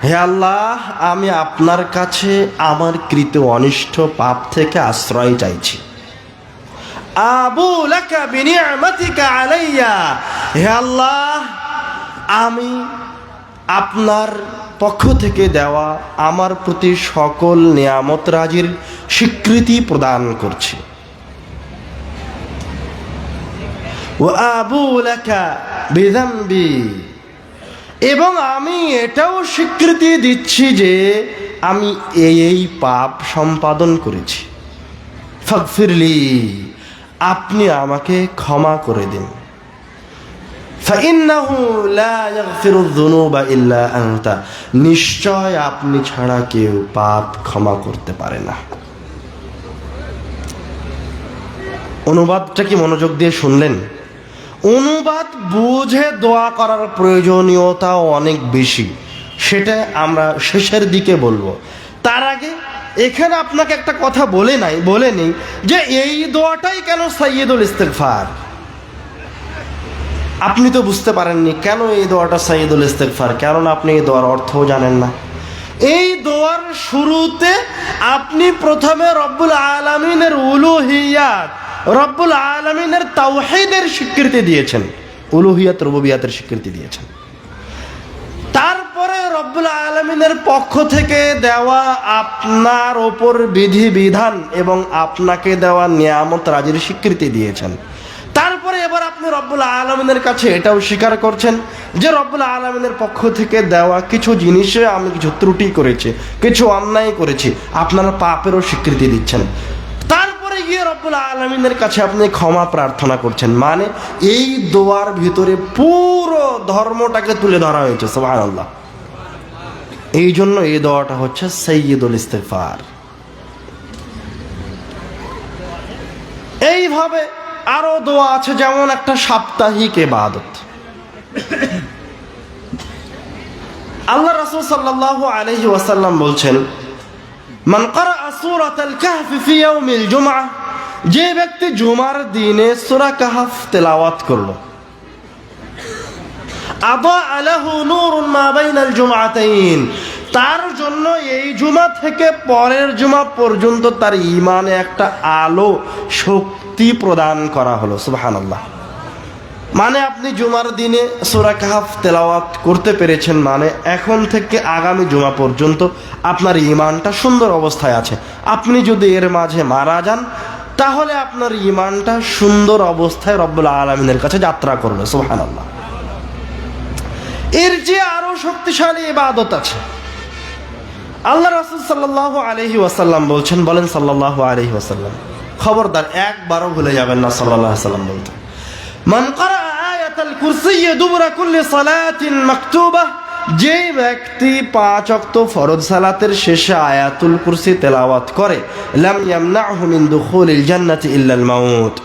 হে আল্লাহ, আমি আপনার কাছে আমার কৃত অনিষ্ট পাপ থেকে আশ্রয় চাইছি। আবু লাকা বিনি'মাতিকা আলাইয়া, হে আল্লাহ, আমি আপনার পক্ষ থেকে দেওয়া আমার প্রতি সকল নিয়ামত রাজির স্বীকৃতি প্রদান করছি। ওয়া আবু লাকা বিযামবি, এবং আমি এটাও স্বীকৃতি দিচ্ছি যে আমি এই পাপ সম্পাদন করেছি। ফাগফিরলি, আপনি আমাকে ক্ষমা করে দিন। ফাইন্নাহু লা ইয়াগফিরুয যুনুবা ইল্লা আনতা, নিশ্চয় আপনি ছাড়া কেউ পাপ ক্ষমা করতে পারে না। অনুবাদটা কি মনোযোগ দিয়ে শুনলেন? অনুবাদ বুঝে দোয়া করার প্রয়োজনীয়তাও অনেক বেশি, সেটা আমরা শেষের দিকে বলবো। তার আগে এখানে আপনাকে একটা কথা বলে নেই যে এই দোয়াটাই কেন সাইয়্যিদুল ইস্তিগফার। আপনি তো বুঝতে পারেননি কেন এই দোয়াটা সাইয়্যিদুল ইস্তিগফার, কারণ আপনি এই দোয়ার অর্থও জানেন না। এই দোয়ার শুরুতে আপনি প্রথমে রব্বুল আলামিনের উলুহিয়াত, রব্বুল আলামিনের তাওহীদের স্বীকৃতি দিয়েছেন, উলুহিয়াত রুবুবিয়াতের স্বীকৃতি দিয়েছেন। তারপরে রব্বুল আলামিনের পক্ষ থেকে দেওয়া আপনার ওপর বিধিবিধান এবং আপনাকে দেওয়া নিয়ামত রাজির স্বীকৃতি দিয়েছেন। তারপরে এবার আপনি রব্বুল আলামিনের কাছে এটাও স্বীকার করছেন যে রব্বুল আলামিনের পক্ষ থেকে দেওয়া কিছু জিনিসে আমি কিছু ত্রুটি করেছি, কিছু অন্যায় করেছি, আপনার পাপেরও স্বীকৃতি দিচ্ছেন। তারপরে গিয়ে রব্বুল আলামিনের কাছে আপনি ক্ষমা প্রার্থনা করছেন। মানে এই দোয়ার ভিতরে পুরো ধর্মটাকে তুলে ধরা হয়েছে। সুবহানাল্লাহ। এই জন্য এই দোয়াটা হচ্ছে সাইয়্যিদুল ইস্তিগফার। এইভাবে আরো দোয়া আছে, যেমন একটা সাপ্তাহিক ইবাদত। আল্লাহ রাসূল সাল্লাল্লাহু আলাইহি ওয়াসাল্লাম বলছেন, মান ক্বারাআ সূরাতাল কাহফ ফি ইয়াউমিল জুমআহ, যে ব্যক্তি জুমার দিনে সূরা কাহফ তেলাওয়াত করলো, আদাআ লাহু নূরুন মা বাইনাল জুমআতাইন, তার জন্য এই জুমা থেকে পরের জুমা পর্যন্ত তার ঈমানে একটা আলো শক্তি প্রদান করা হলো। সুবহানাল্লাহ। মানে আপনি জুমার দিনে সূরা কাহফ তেলাওয়াত করতে পেরেছেন, মানে এখন থেকে আগামী জুমা পর্যন্ত আপনার ঈমানটা সুন্দর অবস্থায় আছে। আপনি যদি এর মাঝে মারা যান তাহলে আপনার ঈমানটা সুন্দর অবস্থায় রব্বুল আলামিনের কাছে যাত্রা করবে। সুবহানাল্লাহ। এর যে আরো শক্তিশালী ইবাদত আছে। আল্লাহ রাসূল সাল্লাল্লাহু আলাইহি ওয়াসাল্লাম বলছেন, বলেন সাল্লাল্লাহু আলাইহি ওয়াসাল্লাম, খবরদার একবারও ভুলে যাবেন না সাল্লাল্লাহু আলাইহি ওয়াসাল্লাম বলতে, মান ক্বারাআ আয়াতাল কুরসিয়্যি দুবরা কুল্লি সালাতিন মাকতুবাহ, যে ব্যক্তি 5 ওয়াক্ত ফরজ সালাতের শেষে আয়াতুল কুরসি তেলাওয়াত করে, লাম ইয়ামনাহু মিন দুখুলিল জান্নাতি ইল্লাল মাউত,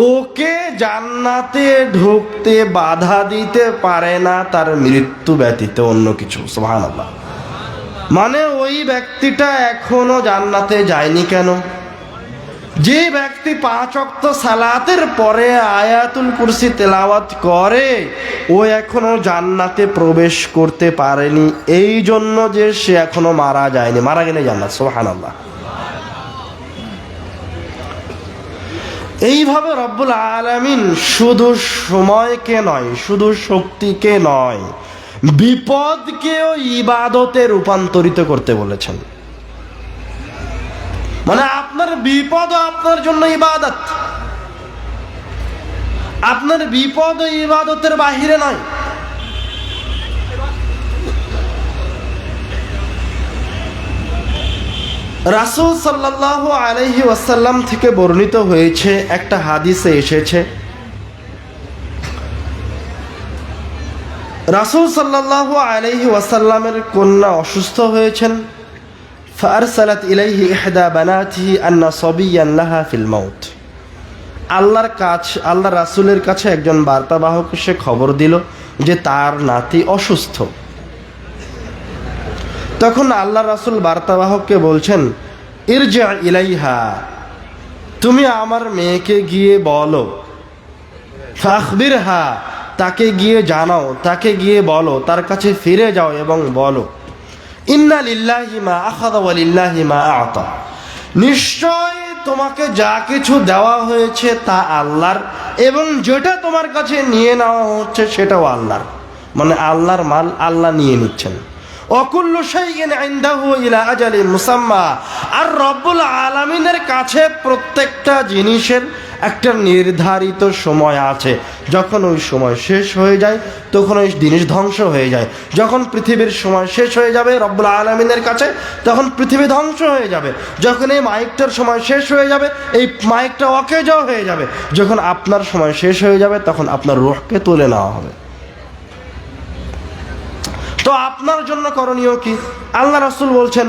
ওকে জান্নাতে ঢুকতে বাধা দিতে পারে না তার মৃত্যু ব্যতীত অন্য কিছু। সুবহানাল্লাহ। মানে ওই ব্যক্তিটা এখনো জান্নাতে যায়নি কেন? যে ব্যক্তি 5 ওয়াক্ত সালাতের পরে আয়াতুল কুরসি তেলাওয়াত করে ও এখনো জান্নাতে প্রবেশ করতে পারেনি, এই জন্য যে সে এখনো মারা যায়নি, মারা গেলে জান্নাত। সুবহানাল্লাহ। এইভাবে রব্বুল আলামিন শুধু সময়কে নয়, শুধু শক্তিকে নয়, বিপদকেও ইবাদতে রূপান্তরিত করতে বলেছেন। মানে আপনার বিপদও আপনার জন্য ইবাদত, আপনার বিপদ ইবাদতের বাহিরে নয়। রাসূল সাল্লাল্লাহু আলাইহি ওয়াসাল্লাম থেকে বর্ণিত হয়েছে, একটা হাদিসে এসেছে, রাসূল সাল্লাল্লাহু আলাইহি ওয়াসাল্লামের কন্যা অসুস্থ হয়েছেন। ফারসালাত ইলাইহি ইহদা বানাতিহি আন্না সাবিয়ান লাহা ফিল মাউত। আল্লাহ রাসূলের কাছে একজন বার্তাবাহক এসে খবর দিল যে তার নাতি অসুস্থ। তখন আল্লাহ রাসূল বার্তাবাহককে বলছেন, ইরজি ইলাইহা, তুমি আমার মেয়েকে গিয়ে বলো, ফাখবিরহা, তাকে গিয়ে জানাও, তাকে গিয়ে বলো, তার কাছে ফিরে যাও এবং বলো, ইন্না লিল্লাহি মা আখাযা ওয়া লিল্লাহি মা আ'তা, নিশ্চয় তোমাকে যা কিছু দেওয়া হয়েছে তা আল্লাহর, এবং যেটা তোমার কাছে নিয়ে নেওয়া হচ্ছে সেটাও আল্লাহর, মানে আল্লাহর মাল আল্লাহ নিয়ে নিচ্ছেন। ওয়াকুল্লু শাইইন ইনদাহু ইলা আজালিন মুসাম্মা, আর রব্বুল আলামিনের কাছে প্রত্যেকটা জিনিসের একটা নির্ধারিত সময় আছে। যখন ওই সময় শেষ হয়ে যায় তখন ওই জিনিস ধ্বংস হয়ে যায়। যখন পৃথিবীর সময় শেষ হয়ে যাবে রব্বুল আলামিনের কাছে, তখন পৃথিবী ধ্বংস হয়ে যাবে। যখন এই মাইকটার সময় শেষ হয়ে যাবে, এই মাইকটা অকেজ হয়ে যাবে। যখন আপনার সময় শেষ হয়ে যাবে তখন আপনার রূহকে তুলে নেওয়া হবে। তো আপনার জন্য করণীয় কি? আল্লাহ রাসূল বলছেন,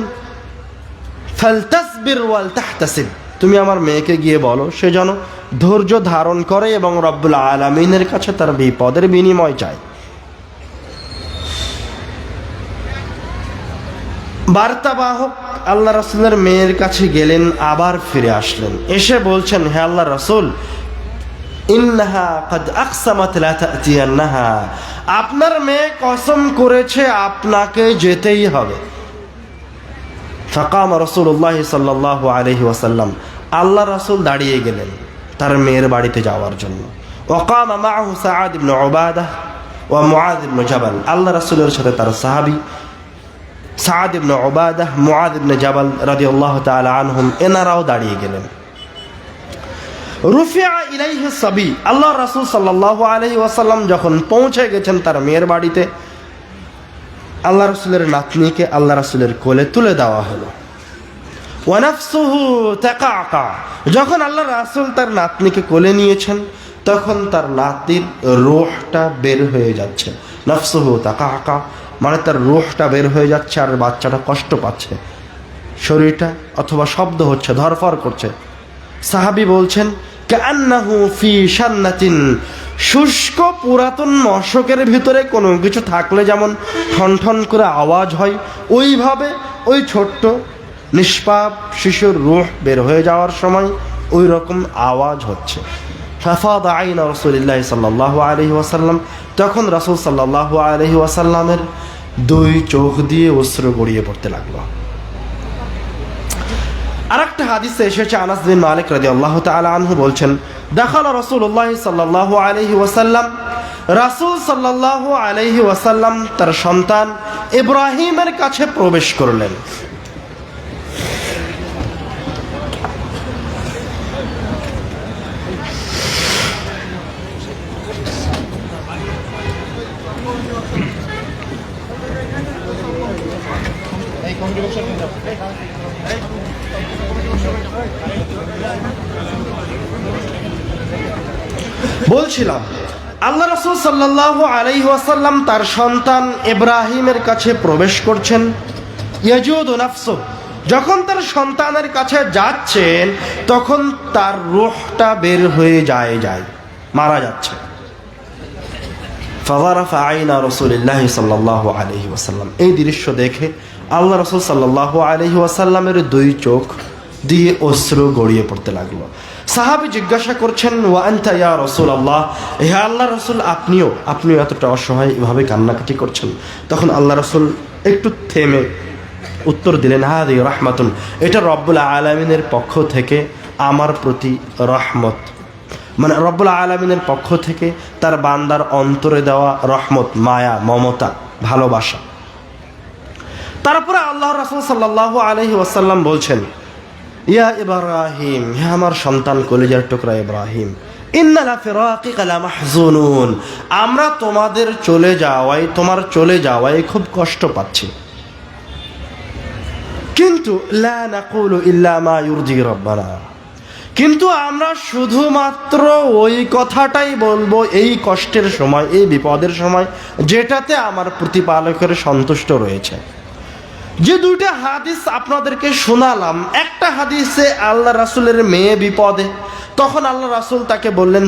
ফালতাসবির ওয়াল তাহতাসিব, তুমি আমার মেয়েকে গিয়ে বলো সে যেন ধৈর্য ধারণ করে এবং রব্বুল আলামিনের কাছে তার বিপদের বিনিময় চায়। বার্তাবাহক আল্লাহ রাসূলের মেয়ের কাছে গেলেন, আবার ফিরে আসলেন, এসে বলছেন, হে আল্লাহ রাসূল, ইন্নাহা ক্বাদ আকসামাত লা তা'তিয়ান্নাহা, আপনার মেয়ে কসম করেছে আপনাকে যেতেই হবে। ফাকাম রাসূলুল্লাহ সাল্লাল্লাহু আলাইহি ওয়াসাল্লাম, আল্লাহ রাসূল দাঁড়িয়ে গেলেন তার মেয়ের বাড়িতে যাওয়ার জন্য। ওয়াকামা মাআহু সাআদ ইবনে উবাদাহ ওয়া মুআয ইবনে জাবাল, আল্লাহ রাসূলের সাথে তার সাহাবী সাআদ ইবনে উবাদাহ, মুআয ইবনে জাবাল রাদিয়াল্লাহু তাআলা আনহুম, এনারাও দাঁড়িয়ে গেলেন। রুফিআ ইলাইহি সাবি, আল্লাহ রাসূল সাল্লাল্লাহু আলাইহি ওয়াসাল্লাম যখন পৌঁছে গেছেন তার মেয়ের বাড়িতে, আল্লাহ রাসূলের নাতনিকে আল্লাহ রাসূলের কোলে তুলে দেওয়া হলো। ওয়া নাফসুহু তাকাকা, যখন আল্লাহ রাসূল তার নাতনিকে কোলে নিয়েছেন তখন তার নাতির রূহটা বের হয়ে যাচ্ছে। নাফসুহু তাকাকা মানে তার রূহটা বের হয়ে যাচ্ছে আর বাচ্চাটা কষ্ট পাচ্ছে, শরীরটা অথবা শব্দ হচ্ছে, ধরফর করছে। সাহাবী বলছেন, কান্নাহু ফি শান্নাতিন, শুষ্ক পুরাতন মশকের ভিতরে কোনো কিছু থাকলে যেমন ঠন ঠন করে আওয়াজ হয়, ওইভাবে ওই ছোট্ট নিষ্পাপ শিশুর রূহ বের হয়ে যাওয়ার সময় ওই রকম আওয়াজ হচ্ছে। ফাফাদা আইনা রাসূলিল্লাহ সাল্লাল্লাহু আলাইহি ওয়াসাল্লাম, তখন রাসূল সাল্লাল্লাহু আলাইহি ওয়াসাল্লামের দুই চোখ দিয়ে অশ্রু গড়িয়ে পড়তে লাগলো। আরেকটা হাদিসে এসেছে, আনাস বিন মালিক রাদিয়াল্লাহু তাআলা আনহু বলছেন, দাখালা রাসূলুল্লাহ সাল্লাল্লাহু আলাইহি ওয়াসাল্লাম, রাসূল সাল্লাল্লাহু আলাইহি ওয়াসাল্লাম তার সন্তান ইব্রাহিমের কাছে প্রবেশ করলেন। বলছিলাম আল্লাহ রাসূল সাল্লাল্লাহু আলাইহি ওয়াসাল্লাম তার সন্তান ইব্রাহিমের কাছে প্রবেশ করছেন। ইয়াজুদু নাফসু, যখন তার সন্তানের কাছে যাচ্ছেন তখন তার রূহটা বের হয়ে যায়, মারা যাচ্ছে। ফাযারাফা আইনা রাসূলিল্লাহ সাল্লাল্লাহু আলাইহি ওয়াসাল্লাম, এই দৃশ্য দেখে আল্লাহ রাসূল সাল্লাল্লাহু আলাইহি ওয়াসাল্লামের দুই চোখ দিয়ে অশ্রু গড়িয়ে পড়তে লাগলো। সাহাবী জিজ্ঞাসা করছেন, ওয়া আনতা ইয়া রাসূলুল্লাহ, হে আল্লাহ রাসূল, আপনিও এতটা অসহায় এভাবে কান্নাকাটি করছেন? তখন আল্লাহ রাসূল একটু থেমে উত্তর দিলেন, হাযি রাহমাতুন, এটা রব্বুল আলামিনের পক্ষ থেকে আমার প্রতি রহমত, মানে রব্বুল আলামিনের পক্ষ থেকে তার বান্দার অন্তরে দেওয়া রহমত, মায়া, মমতা, ভালোবাসা। তারপরে আল্লাহ রাসূল সাল্লাল্লাহু আলাইহি ওয়াসাল্লাম বলছেন, ইয়া ইব্রাহিম, হে আমার সন্তান কলিজার টুকরা ইব্রাহিম, ইন্না লা ফিরাকিকা লা মাহজুনুন, আমরা তোমার চলে যাওয়ায় খুব কষ্ট পাচ্ছি। কিন্তু লা নাকুলু ইল্লা মা ইউরদি রাব্বানা, কিন্তু আমরা শুধুমাত্র ওই কথাটাই বলবো এই কষ্টের সময়, এই বিপদের সময়, যেটাতে আমার প্রতিপালকের সন্তুষ্ট রয়েছে। যে দুইটা হাদিস আপনাদেরকে শোনালাম, একটা হাদিসে আল্লাহ রাসূলের মেয়ে বিপদে, তখন আল্লাহ রাসূল তাকে বললেন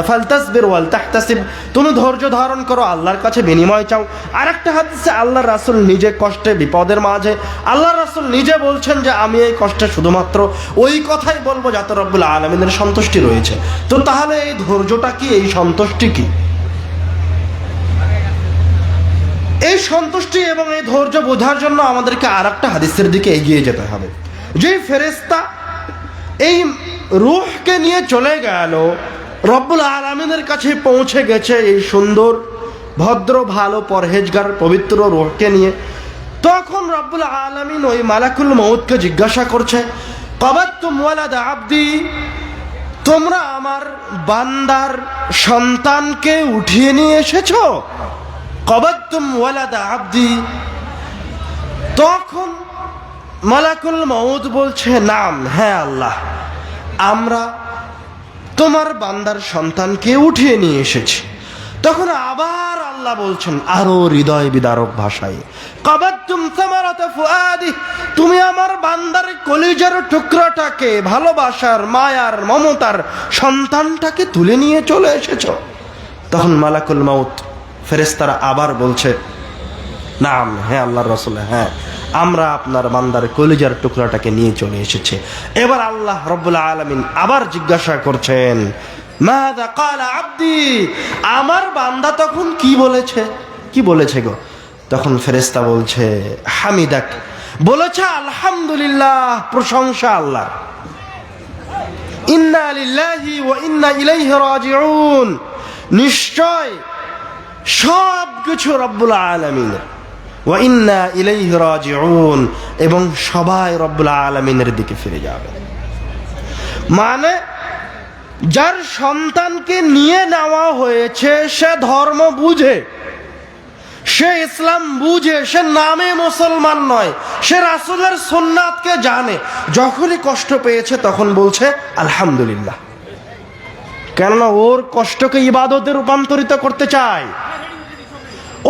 ফালতাসবির ওয়াল তাহতাসিব, তুমি ধৈর্য ধারণ করো, আল্লাহর কাছে বিনিময় চাও। আরেকটা হাদিসে আল্লাহ রাসূল নিজে কষ্টে বিপদের মাঝে আল্লাহ রাসূল নিজে বলছেন যে আমি এই কষ্টে শুধুমাত্র ওই কথাই বলবো যাতে রব্বুল আলামিনের সন্তুষ্টি রয়েছে। তো তাহলে এই ধৈর্যটা কি, এই সন্তুষ্টি কি? এই সন্তুষ্টি এবং এই ধৈর্য বোঝার জন্য আমাদেরকে আরেকটা হাদিসের দিকে এগিয়ে যেতে হবে। যে ফেরেশতা এই রূহকে নিয়ে চলে গেল, রব্বুল আলামিনের কাছে পৌঁছে গেছে এই সুন্দর ভদ্র ভালো পরহেজগার পবিত্র রূহকে নিয়ে, তখন রব্বুল আলামিন ওই মালাকুল মউতকে জিজ্ঞাসা করছে, কবাতুম ওয়ালাদ আবদি, তোমরা আমার বান্দার সন্তানকে উঠিয়ে নিয়ে এসেছো? কবাতুম ওয়ালাদ আবদি। তখন মালাকুল মউত বলছে, নাম, হ্যাঁ আল্লাহ, আমরা তোমার বান্দার সন্তানকে উঠিয়ে নিয়ে এসেছি। তখন আবার আল্লাহ বলছেন আরো হৃদয় বিদারক ভাষায়, কবাতুম সামারাত ফুআদি, তুমি আমার বান্দার কলিজার টুকরাটাকে, ভালোবাসার মায়ার মমতার সন্তানটাকে তুলে নিয়ে চলে এসেছো। তখন মালাকুল মউত ফেরেশতারা আবার বলছে, নাম, হ্যাঁ আল্লাহর রাসূল, হ্যাঁ আমরা আপনার বান্দার কলিজার টুকরাটাকে নিয়ে চলে এসেছে। এবার আল্লাহ রাব্বুল আলামিন আবার জিজ্ঞাসা করছেন, মাযা ক্বালা আবদি, আমার বান্দা তখন কি বলেছে, কি বলেছে গো? তখন ফেরেশতা বলছে, হামিদাক, বলেছে আলহামদুলিল্লাহ, প্রশংসা আল্লাহ, ইন্না লিল্লাহি ওয়া ইন্না ইলাইহি রাজিউন, নিশ্চয় সব কিছু রব্বুল আলামিনের, ওয়া ইন্না ইলাইহি রাজিউন, এবং সবাই রব্বুল আলামিনের দিকে ফিরে যাবে। মানে যার সন্তানকে নিয়ে নেওয়া হয়েছে সে ধর্ম বুঝে, সে ইসলাম বুঝে, সে নামে মুসলমান নয়, সে রাসূলের সুন্নাতকে জানে। যখনই কষ্ট পেয়েছে তখন বলছে আলহামদুলিল্লাহ, কেননা ওর কষ্টকে ইবাদতে রূপান্তরিত করতে চায়,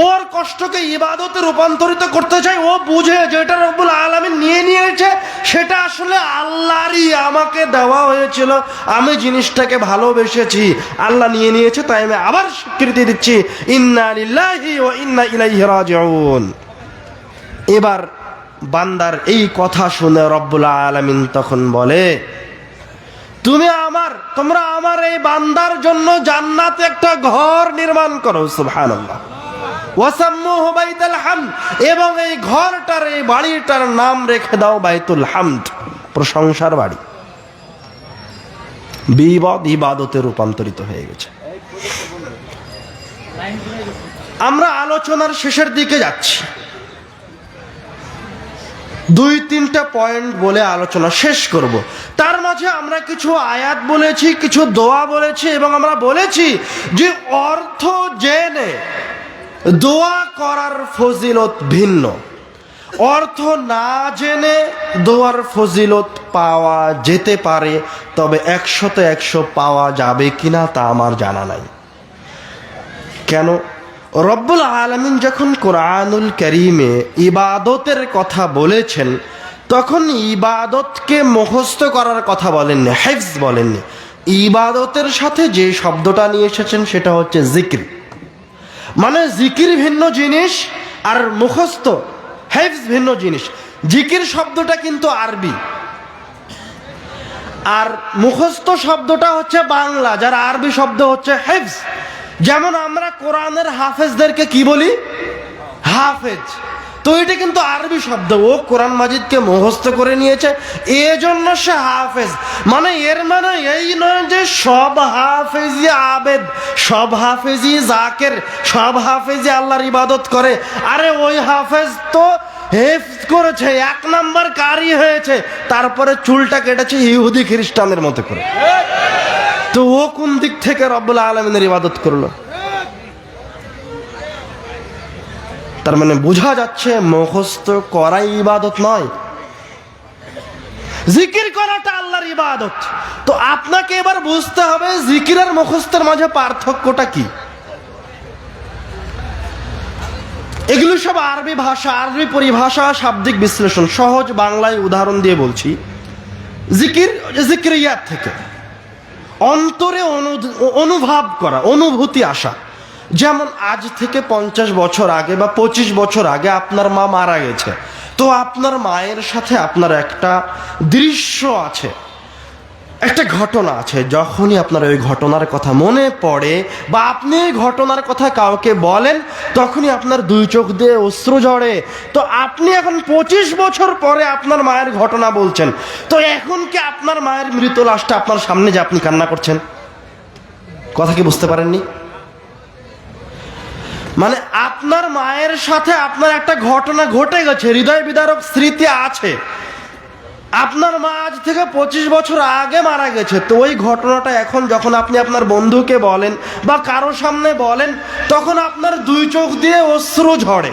ওর কষ্টকে ইবাদতে রূপান্তরিত করতে চাই। ও বুঝে যেটা রব্বুল আলামিন নিয়ে নিয়েছে সেটা আসলে আল্লাহরই, আমাকে দেওয়া হয়েছিল, আমি জিনিসটাকে ভালোবেসেছি, আল্লাহ নিয়ে নিয়েছে, তাই আমি আবার স্বীকৃতি দিচ্ছি, ইন্না লিল্লাহি ওয়া ইন্না ইলাইহি রাজিউন। এবার বান্দার এই কথা শুনে রব্বুল আলামিন তখন বলে, তোমরা আমার এই বান্দার জন্য জান্নাতে একটা ঘর নির্মাণ করো, সুবহানাল্লাহ, ওয়াসাম্মুহু বাইতুল হামদ, এবং এই ঘরটার, এই বাড়িটার নাম রেখে দাও বাইতুল হামদ, প্রশংসার বাড়ি। বিপদ ইবাদতে রূপান্তরিত হয়ে গেছে। আমরা আলোচনার শেষের দিকে যাচ্ছি, 2-3টা পয়েন্ট বলে আলোচনা শেষ করব। তার মাঝে আমরা কিছু আয়াত বলেছি, কিছু দোয়া বলেছি, এবং আমরা বলেছি যে অর্থ জেনে দোয়া করার ফজিলত ভিন্ন, অর্থ না জেনে দোয়ার ফজিলত পাওয়া যেতে পারে, তবে 100তে 100 পাওয়া যাবে কিনা তা আমার জানা নাই। কেন? রব্বুল আলামিন যখন কোরআনুল কারীমে ইবাদতের কথা বলেছেন তখন ইবাদতকে মুখস্থ করার কথা বলেননি, হিফজ বলেননি। ইবাদতের সাথে যে শব্দটা নিয়ে এসেছেন সেটা হচ্ছে জিকির। মানে জিকির ভিন্ন জিনিস আর মুখস্থ হিফজ ভিন্ন জিনিস। জিকির শব্দটা কিন্তু আরবি, আর মুখস্থ শব্দটা হচ্ছে বাংলা, যার আরবি শব্দ হচ্ছে হিফজ। যেমন আমরা কোরআনের হাফেজদেরকে কি বলি? হাফেজ। তো এটা কিন্তু আরবি শব্দ, ও কোরআন মাজিদকে মুখস্থ করে নিয়েছে, এজন্য সে হাফেজ। মানে এর মানে এই নয় যে সব হাফেজি আবেদ, সব হাফেজি জাকের, সব হাফেজি আল্লাহর ইবাদত করে। আরে ওই হাফেজ তো হেফজ করেছে, 1 নাম্বার কারি হয়েছে, তারপরে চুলটা কেটেছে ইহুদি খ্রিস্টানের মতো করে। তো ও কোন দিক থেকে রব্বুল আলামিনের ইবাদত করলো? তার মানে বোঝা যাচ্ছে মুখস্থ করাই ইবাদত নয়, জিকির করাটা আল্লাহর ইবাদত। তো আপনাকে এবার বুঝতে হবে জিকির আর মুখস্থের মাঝে পার্থক্যটা কি। এগুলো সব আরবি ভাষা, আরবি পরিভাষা, শাব্দিক বিশ্লেষণ। সহজ বাংলায় উদাহরণ দিয়ে বলছি। জিকির, জিক্রিয়াত থেকে অন্তরে অনুভব করা, অনুভূতি আসা। যেমন আজ থেকে 50 বছর আগে বা 25 বছর আগে আপনার মা মারা গেছে, তো আপনার মায়ের সাথে আপনার একটা দৃশ্য আছে, একটা ঘটনা আছে। যখনই আপনার ওই ঘটনার কথা মনে পড়ে বা আপনি এই ঘটনার কথা কাউকে বলেন, তখনই আপনার দুই চোখ দিয়ে অশ্রু ঝরে। তো আপনি এখন 25 বছর পরে আপনার মায়ের ঘটনা বলছেন, তো এখন কি আপনার মায়ের মৃত লাশটা আপনার সামনে যে আপনি কান্না করছেন? কথা কি বুঝতে পারেননি? মানে আপনার মায়ের সাথে আপনার একটা ঘটনা ঘটে গেছে, হৃদয় বিদারক স্মৃতি আছে। আপনার মা আজ থেকে 25 বছর আগে মারা গেছে, তো ওই ঘটনাটা এখন যখন আপনি আপনার বন্ধুকে বলেন বা কারো সামনে বলেন, তখন আপনার দুই চোখ দিয়ে অশ্রু ঝরে।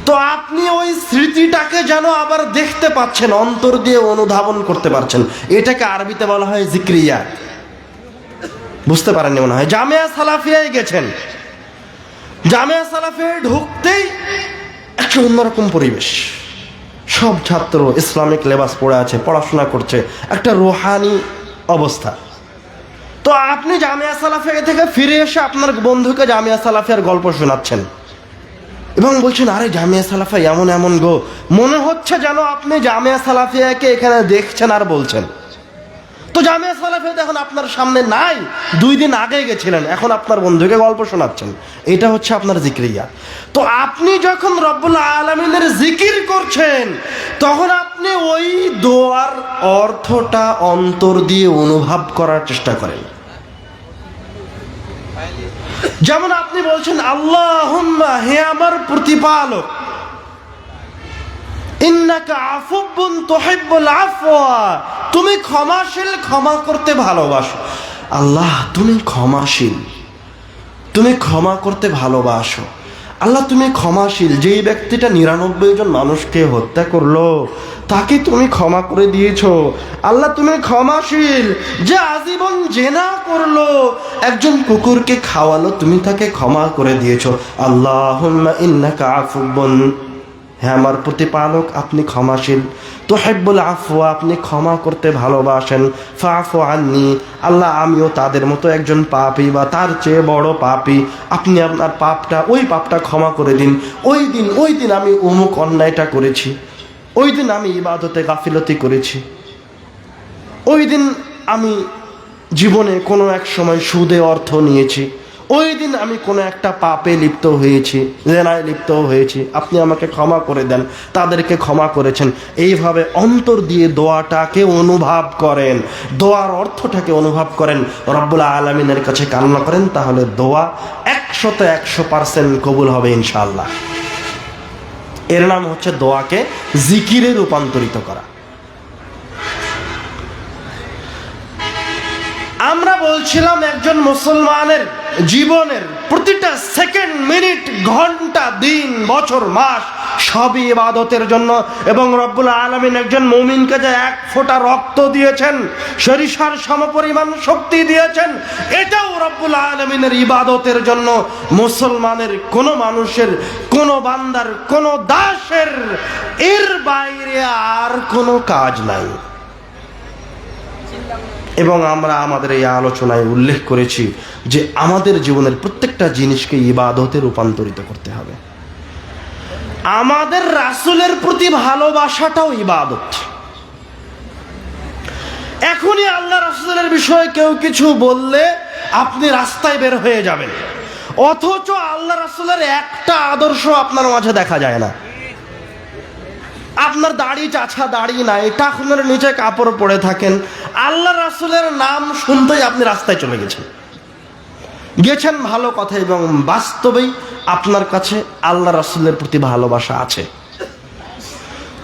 তো আপনি ওই স্মৃতিটাকে যেন আবার দেখতে পাচ্ছেন, অন্তর দিয়ে অনুধাবন করতে পারছেন। এটাকে আরবিতে বলা হয় জিক্রিয়া। বুঝতে পারেননি মনে হয়। জামিয়া সালাফিয়ায় গেছেন, জামিয়া সালাফিয়ায় ঢুকতেই একটা অন্যরকম পরিবেশ। সব ছাত্র ইসলামিক লেবাস পরে আছে, পড়াশোনা করছে, একটা রুহানি অবস্থা। তো আপনি জামিয়া সালাফিয়া থেকে ফিরে এসে আপনার বন্ধুকে জামিয়া সালাফিয়ার গল্প শোনাচ্ছেন এবং বলছেন, আরে জামিয়া সালাফিয়া এমন এমন গো। মনে হচ্ছে যেন আপনি জামিয়া সালাফিয়াকে এখানে দেখছেন আর বলছেন। তো জামিয়া সালাফিয়া এখন আপনার সামনে নাই, 2 দিন আগে গেছিলেন, এখন আপনার বন্ধুকে গল্প শোনাচ্ছেন। এটা হচ্ছে আপনার জিক্রিয়া। তো আপনি যখন রব্বুল আলামিনের জিকির করছেন, তখন আপনি ওই দোয়ার অর্থটা অন্তর দিয়ে অনুভব করার চেষ্টা করেন। যেমন আপনি বলছেন, আল্লাহুম্মা, হে আমার প্রতিপালক, ইন্নাকা আফুবুন তুহিব্বুল আফওয়া, তুমি ক্ষমাশীল, ক্ষমা করতে ভালোবাসো। আল্লাহ তুমি ক্ষমাশীল, তুমি ক্ষমা করতে ভালোবাসো। আল্লাহ তুমি ক্ষমাশীল। যেই ব্যক্তিটা 99 জন মানুষকে হত্যা করলো, তাকে তুমি ক্ষমা করে দিয়েছো। আল্লাহ তুমি ক্ষমাশীল। যে আজীবন জেনা করলো, একজন কুকুরকে খাওয়ালো, তুমি তাকে ক্ষমা করে দিয়েছো। আল্লাহুম্মা ইন্নাকা আফুবুন, হ্যাঁ আমার প্রতিপালক আপনি ক্ষমাশীল। তুহিব্বুল আফওয়া, আপনি ক্ষমা করতে ভালোবাসেন। ফাফু আন্নি, আল্লাহ আমিও তাদের মতো একজন পাপী বা তার চেয়ে বড় পাপী, আপনি আপনার পাপটা, ওই পাপটা ক্ষমা করে দিন। ওই দিন আমি অমুক অন্যায়টা করেছি, ওই দিন আমি ইবাদতে গাফিলতি করেছি, ওই দিন আমি জীবনে কোনো এক সময় সুদে অর্থ নিয়েছি, ওই দিন আমি কোনো একটা পাপে লিপ্ত হয়েছি, জেনায় লিপ্ত হয়েছি, আপনি আমাকে ক্ষমা করে দেন। তাদেরকে ক্ষমা করেছেন। এইভাবে অন্তর দিয়ে দোয়াটাকে অনুভব করেন, দোয়ার অর্থটাকে অনুভব করেন, রব্বুল আলামিনের কাছে কান্না করেন, তাহলে দোয়া 100% কবুল হবে ইনশাআল্লাহ। এর নাম হচ্ছে দোয়াকে জিকিরে রূপান্তরিত করা। আমরা বলছিলাম একজন মুসলমানের জীবনের প্রতিটা সেকেন্ড, মিনিট, ঘন্টা, দিন, বছর, মাস সবই ইবাদতের জন্য। এবং রব্বুল আলামিন একজন মুমিনকে যে 1 ফোঁটা রক্ত দিয়েছেন, সরিষার সমপরিমাণ শক্তি দিয়েছেন, এটাও রব্বুল আলামিনের ইবাদতের জন্য। মুসলমানের কোনো মানুষের, কোনো বান্দার, কোনো দাসের এর বাইরে আর কোনো কাজ নাই। এবং আমরা আমাদের এই আলোচনায় উল্লেখ করেছি যে আমাদের জীবনের প্রত্যেকটা জিনিসকে ইবাদতে রূপান্তরিত করতে হবে। আমাদের রাসূলের প্রতি ভালোবাসাটাও ইবাদত। এখনই আল্লাহ রাসূলের বিষয়ে কেউ কিছু বললে আপনি রাস্তায় বের হয়ে যাবেন, অথচ আল্লাহ রাসূলের একটা আদর্শ আপনার মাঝে দেখা যায় না। আপনার দাড়ি চাছা দাড়ি নাই, টাকনুর নিচে কাপড় পরে থাকেন, আল্লাহ রাসূলের নাম শুনতেই আপনি রাস্তায় চলে গেছেন ভালো কথা, এবং বাস্তবেই আপনার কাছে আল্লাহ রাসূলের প্রতি ভালোবাসা আছে।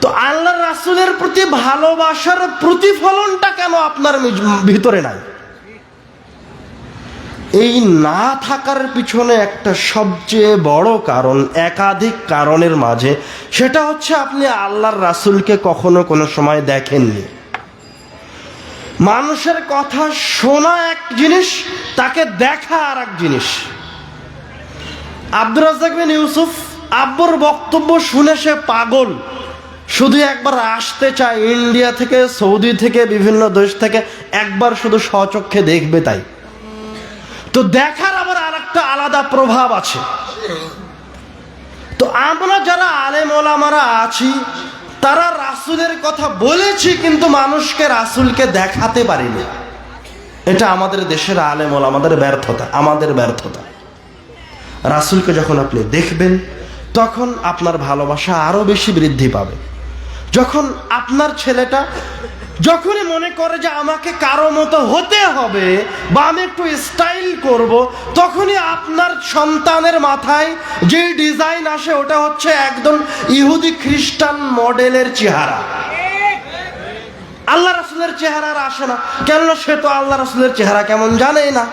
তো আল্লাহ রাসূলের প্রতি ভালোবাসার প্রতিফলনটা কেন আপনার ভিতরে নাই? এই না থাকার পিছনে একটা সবচেয়ে বড় কারণ, একাধিক কারণের মাঝে, সেটা হচ্ছে আপনি আল্লাহর রাসূলকে কখনো কোনো সময় দেখেননি। মানুষের কথা শোনা এক জিনিস, তাকে দেখা আর এক জিনিস। আব্দুর রাজ্জাক বিন ইউসুফ আব্বুর বক্তব্য শুনে সে পাগল, শুধু একবার আসতে চায় ইন্ডিয়া থেকে, সৌদি থেকে, বিভিন্ন দেশ থেকে, একবার শুধু স্বচক্ষে দেখবে। তাই তো দেখার আবার আর একটা আলাদা প্রভাব আছে। তো আমরা যারা আলেম ওলামারা আছি, তারা রাসূলের কথা বলেছি, কিন্তু মানুষকে রাসূলকে দেখাতে পারিনি। এটা আমাদের দেশের আলেম ওলামাদের ব্যর্থতা, আমাদের ব্যর্থতা। রাসূলকে যখন আপনি দেখবেন, তখন আপনার ভালোবাসা আরো বেশি বৃদ্ধি পাবে। যখন আপনার ছেলেটা যখনই মনে করে যে আমাকে কারো মতো হতে হবে বা আমি একটু স্টাইল করব, তখনই আপনার সন্তানের মাথায় যে ডিজাইন আসে ওটা হচ্ছে একদম ইহুদি খ্রিস্টান মডেলের চেহারা। আল্লাহ রাসূলের চেহারা আর আসে না, কেননা সে তো আল্লাহ রাসূলের চেহারা কেমন জানেই না।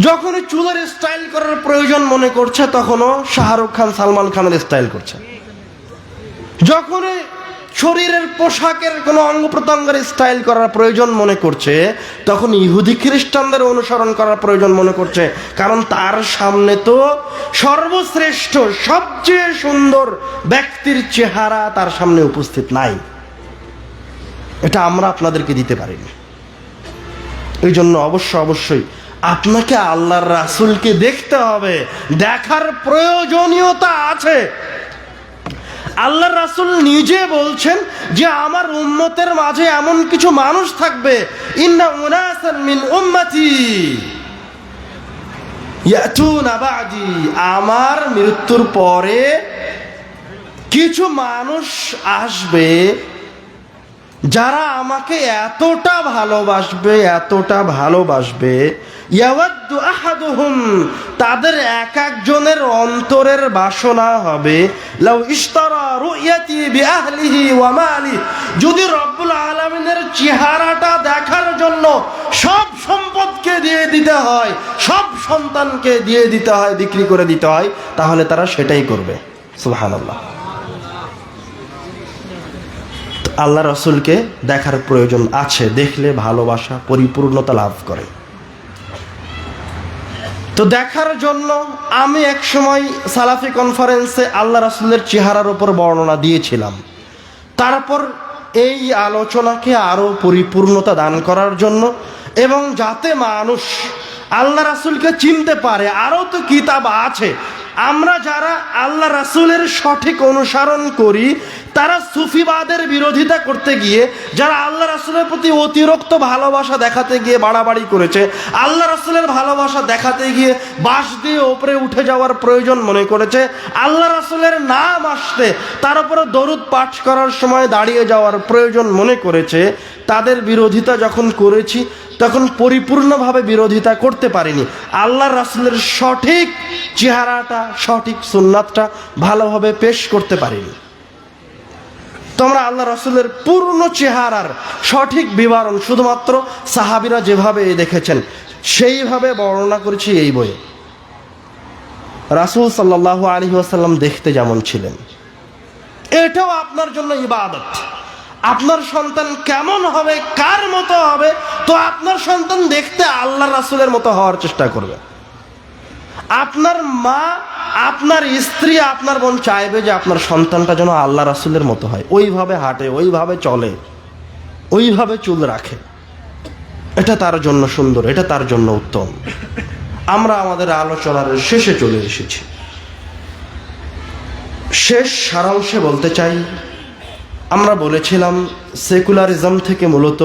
যখনই চুলের স্টাইল করার প্রয়োজন মনে করছে, তখনও শাহরুখ খান, সালমান খানের স্টাইল করছে। যখনই শরীরের পোশাকের কোনো অঙ্গ প্রত্যঙ্গের স্টাইল করার প্রয়োজন মনে করছে, তখন ইহুদি খ্রিস্টানদের অনুসরণ করার প্রয়োজন মনে করছে। কারণ তার সামনে তো সর্বশ্রেষ্ঠ, সবচেয়ে সুন্দর ব্যক্তির চেহারা তার সামনে উপস্থিত নাই। এটা আমরা আপনাদেরকে দিতে পারিনি। এই জন্য অবশ্যই আপনাকে আল্লাহর রাসূলকে দেখতে হবে, দেখার প্রয়োজনীয়তা আছে। আল্লাহর রাসূল নিজে বলছেন যে আমার উম্মতের মাঝে এমন কিছু মানুষ থাকবে, ইন্না উনাসান মিন উম্মতি ইয়াতুনা বাদি, আমার মৃত্যুর পরে কিছু মানুষ আসবে যারা আমাকে এতটা ভালোবাসবে, ইয়াওয়াদ্দু আহাদুহুম, তাদের এক একজনের অন্তরের বাসনা হবে, লাউ ইশতারা রুয়াতি বিআহলিহি ওয়া মালি, যদি রব্বুল আলামিনের চেহারাটা দেখার জন্য সব সম্পদকে দিয়ে দিতে হয়, সব সন্তানকে দিয়ে দিতে হয়, বিক্রি করে দিতে হয়, তাহলে তারা সেটাই করবে। সুবহানাল্লাহ। আল্লাহ রাসূলকে দেখার প্রয়োজন আছে, দেখলে ভালোবাসা পরিপূর্ণতা লাভ করে। তো দেখার জন্য আমি এক সময় সালাফি কনফারেন্সে আল্লাহ রাসূলের চেহারার উপর বর্ণনা দিয়েছিলাম। তারপর এই আলোচনাকে আরো পরিপূর্ণতা দান করার জন্য এবং যাতে মানুষ আল্লাহ রাসূলকে চিনতে পারে, আরো তো কিতাব আছে। আমরা যারা আল্লাহ রাসূলের সঠিক অনুসরণ করি, তারা সুফিবাদের বিরোধিতা করতে গিয়ে, যারা আল্লাহ রাসূলের প্রতি অতিরিক্ত ভালোবাসা দেখাতে গিয়ে বাড়াবাড়ি করেছে, আল্লাহ রাসূলের ভালোবাসা দেখাতে গিয়ে বাঁশ দিয়ে ওপরে উঠে যাওয়ার প্রয়োজন মনে করেছে, আল্লাহ রাসূলের নাম আসতে তার উপরে দরুদ পাঠ করার সময় দাঁড়িয়ে যাওয়ার প্রয়োজন মনে করেছে, তাদের বিরোধিতা যখন করেছি তখন পরিপূর্ণভাবে বিরোধিতা করতে পারিনি। আল্লাহ রাসূলের সঠিক চেহারাটা, সঠিক সুন্নাতটা ভালোভাবে পেশ করতে পারিনি। তোমরা আল্লাহ রাসূলের পূর্ণ চেহারার সঠিক বিবরণ শুধুমাত্র সাহাবীরা যেভাবে দেখেছেন সেইভাবে বর্ণনা করেছি এই বইয়ে। রাসূল সাল্লাল্লাহু আলাইহি ওয়াসাল্লাম দেখতে যেমন ছিলেন, এটাও আপনার জন্য ইবাদত। আপনার সন্তান কেমন হবে, কার মতো হবে, তো আপনার সন্তান দেখতে আল্লাহ রাসূলের মতো হওয়ার চেষ্টা করবে। আপনার মা, আপনার স্ত্রী, আপনার বোন চাইবে যে আপনার সন্তানটা যেন আল্লাহ রাসূলের মতো হয়, ওইভাবে হাঁটে, ওইভাবে চলে, ওইভাবে চুল রাখে। এটা তার জন্য সুন্দর, এটা তার জন্য উত্তম। আমরা আমাদের আলোচনার শেষে চলে এসেছি। শেষ সারাংশে বলতে চাই, আমরা বলেছিলাম সেকুলারিজম থেকে মূলত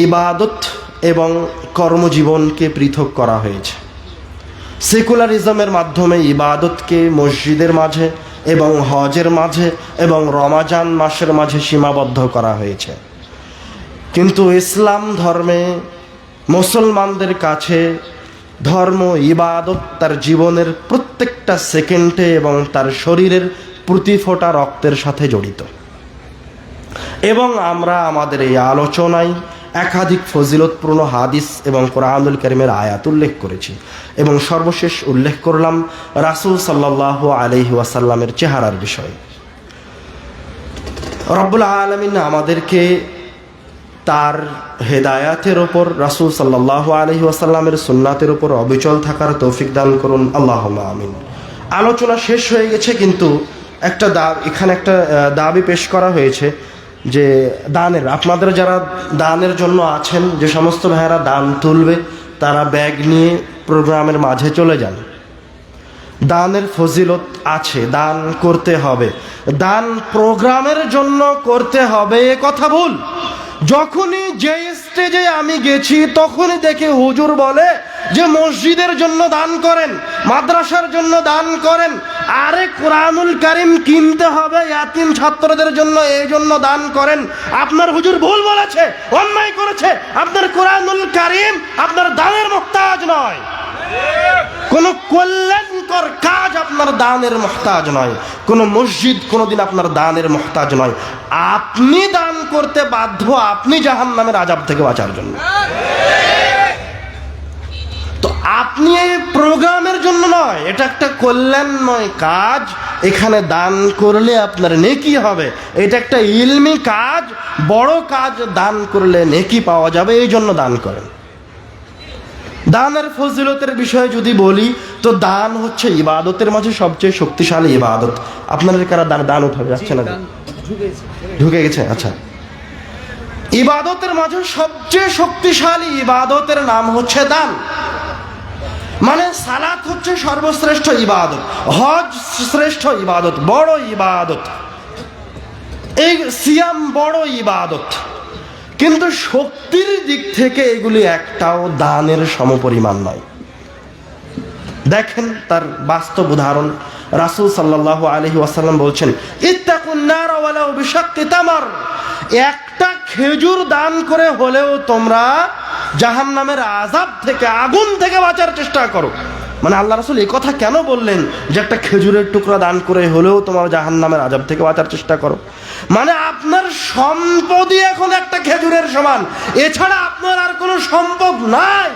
ইবাদত এবং কর্মজীবনকে পৃথক করা হয়েছে। সেকুলারিজমের মাধ্যমে ইবাদতকে মসজিদের মাঝে এবং হজের মাঝে এবং রমাজান মাসের মাঝে সীমাবদ্ধ করা হয়েছে। কিন্তু ইসলাম ধর্মে মুসলমানদের কাছে ধর্ম, ইবাদত তার জীবনের প্রত্যেকটা সেকেন্ডে এবং তার শরীরের প্রতি ফোঁটা রক্তের সাথে জড়িত। এবং আমরা আমাদের এই আলোচনায় একাধিক ফজিলতপূর্ণ হাদিস এবং কোরআনুল কারীমের আয়াত উল্লেখ করেছি এবং সর্বশেষ উল্লেখ করলাম রাসূল সাল্লাল্লাহু আলাইহি ওয়াসাল্লামের চেহারার বিষয়। রব্বুল আলামিন আমাদেরকে তার হেদায়াতের ওপর, রাসূল সাল্লাল্লাহু আলাইহি ওয়াসাল্লামের সুন্নাতের ওপর অবিচল থাকার তৌফিক দান করুন, আল্লাহুম্মা আমিন। আলোচনা শেষ হয়ে গেছে, কিন্তু এখানে একটা দাবি পেশ করা হয়েছে যে দানের, আপনাদের যারা দানের জন্য আছেন, যে সমস্ত ভাইয়েরা দান তুলবে তারা ব্যাগ নিয়ে প্রোগ্রামের মাঝে চলে যান। দানের ফজিলত আছে, দান করতে হবে, দান প্রোগ্রামের জন্য করতে হবে এ কথা ভুল। যখনই যে স্টেজে আমি গেছি তখনই দেখে হুজুর বলে যে মসজিদের জন্য দান করেন, মাদ্রাসার জন্য দান করেন, আরে কোরআনুল কারীম কিনতে হবে ইয়াতিম ছাত্রদের জন্য, এই জন্য দান করেন। আপনার হুজুর ভুল বলেছে, অন্যায় করেছে। আপনার কোরআনুল কারীম আপনার দানের মুহতাজ নয়, কোন কল্যাণকর কাজ আপনার দানের মুহতাজ নয়, কোন মসজিদ কোনোদিন আপনার দানের মুহতাজ নয়। আপনি দান করতে বাধ্য আপনি জাহান্নামের আযাব থেকে বাঁচার জন্য। তো আপনি এই প্রোগ্রামের জন্য নয়, এটা একটা কল্যাণময় কাজ, এখানে দান করলে আপনার নেকি হবে। এটা একটা ইলমি কাজ, বড় কাজ, দান করলে নেকি পাওয়া যাবে, এই জন্য দান করেন। দানের ফজিলতের বিষয়ে যদি বলি তো দান হচ্ছে ইবাদতের মাঝে সবচেয়ে শক্তিশালী ইবাদত। আপনাদের কারা দান উঠাবে যাচ্ছে না? ঢুকে গেছে? আচ্ছা, ইবাদতের মাঝে সবচেয়ে শক্তিশালী ইবাদতের নাম হচ্ছে দান। মানে সালাত হচ্ছে সর্বশ্রেষ্ঠ ইবাদত, হজ শ্রেষ্ঠ ইবাদত, বড় ইবাদত, এই সিয়াম বড় ইবাদত, কিন্তু শক্তির দিক থেকে এগুলি একটাও দানের সমপরিমাণ নয়। দেখেন তার বাস্তব উদাহরণ, রাসূল সাল্লাল্লাহু আলাইহি ওয়াসাল্লাম বলছেন, ইত্তাকুন নার ওয়ালাউ বিশাক্কি তামার, একটা খেজুর দান করে হলেও তোমরা জাহান্নামের আযাব থেকে, আগুন থেকে বাঁচার চেষ্টা করো। মানে আল্লাহ রাসূল এই কথা কেন বললেন যে একটা খেজুরের টুকরা দান করে হলেও তোমার জাহান্নামের আযাব থেকে বাঁচার চেষ্টা করো? মানে আপনার সম্পদই এখন একটা খেজুরের সমান, এছাড়া আপনার আর কোনো সম্পদ নাই।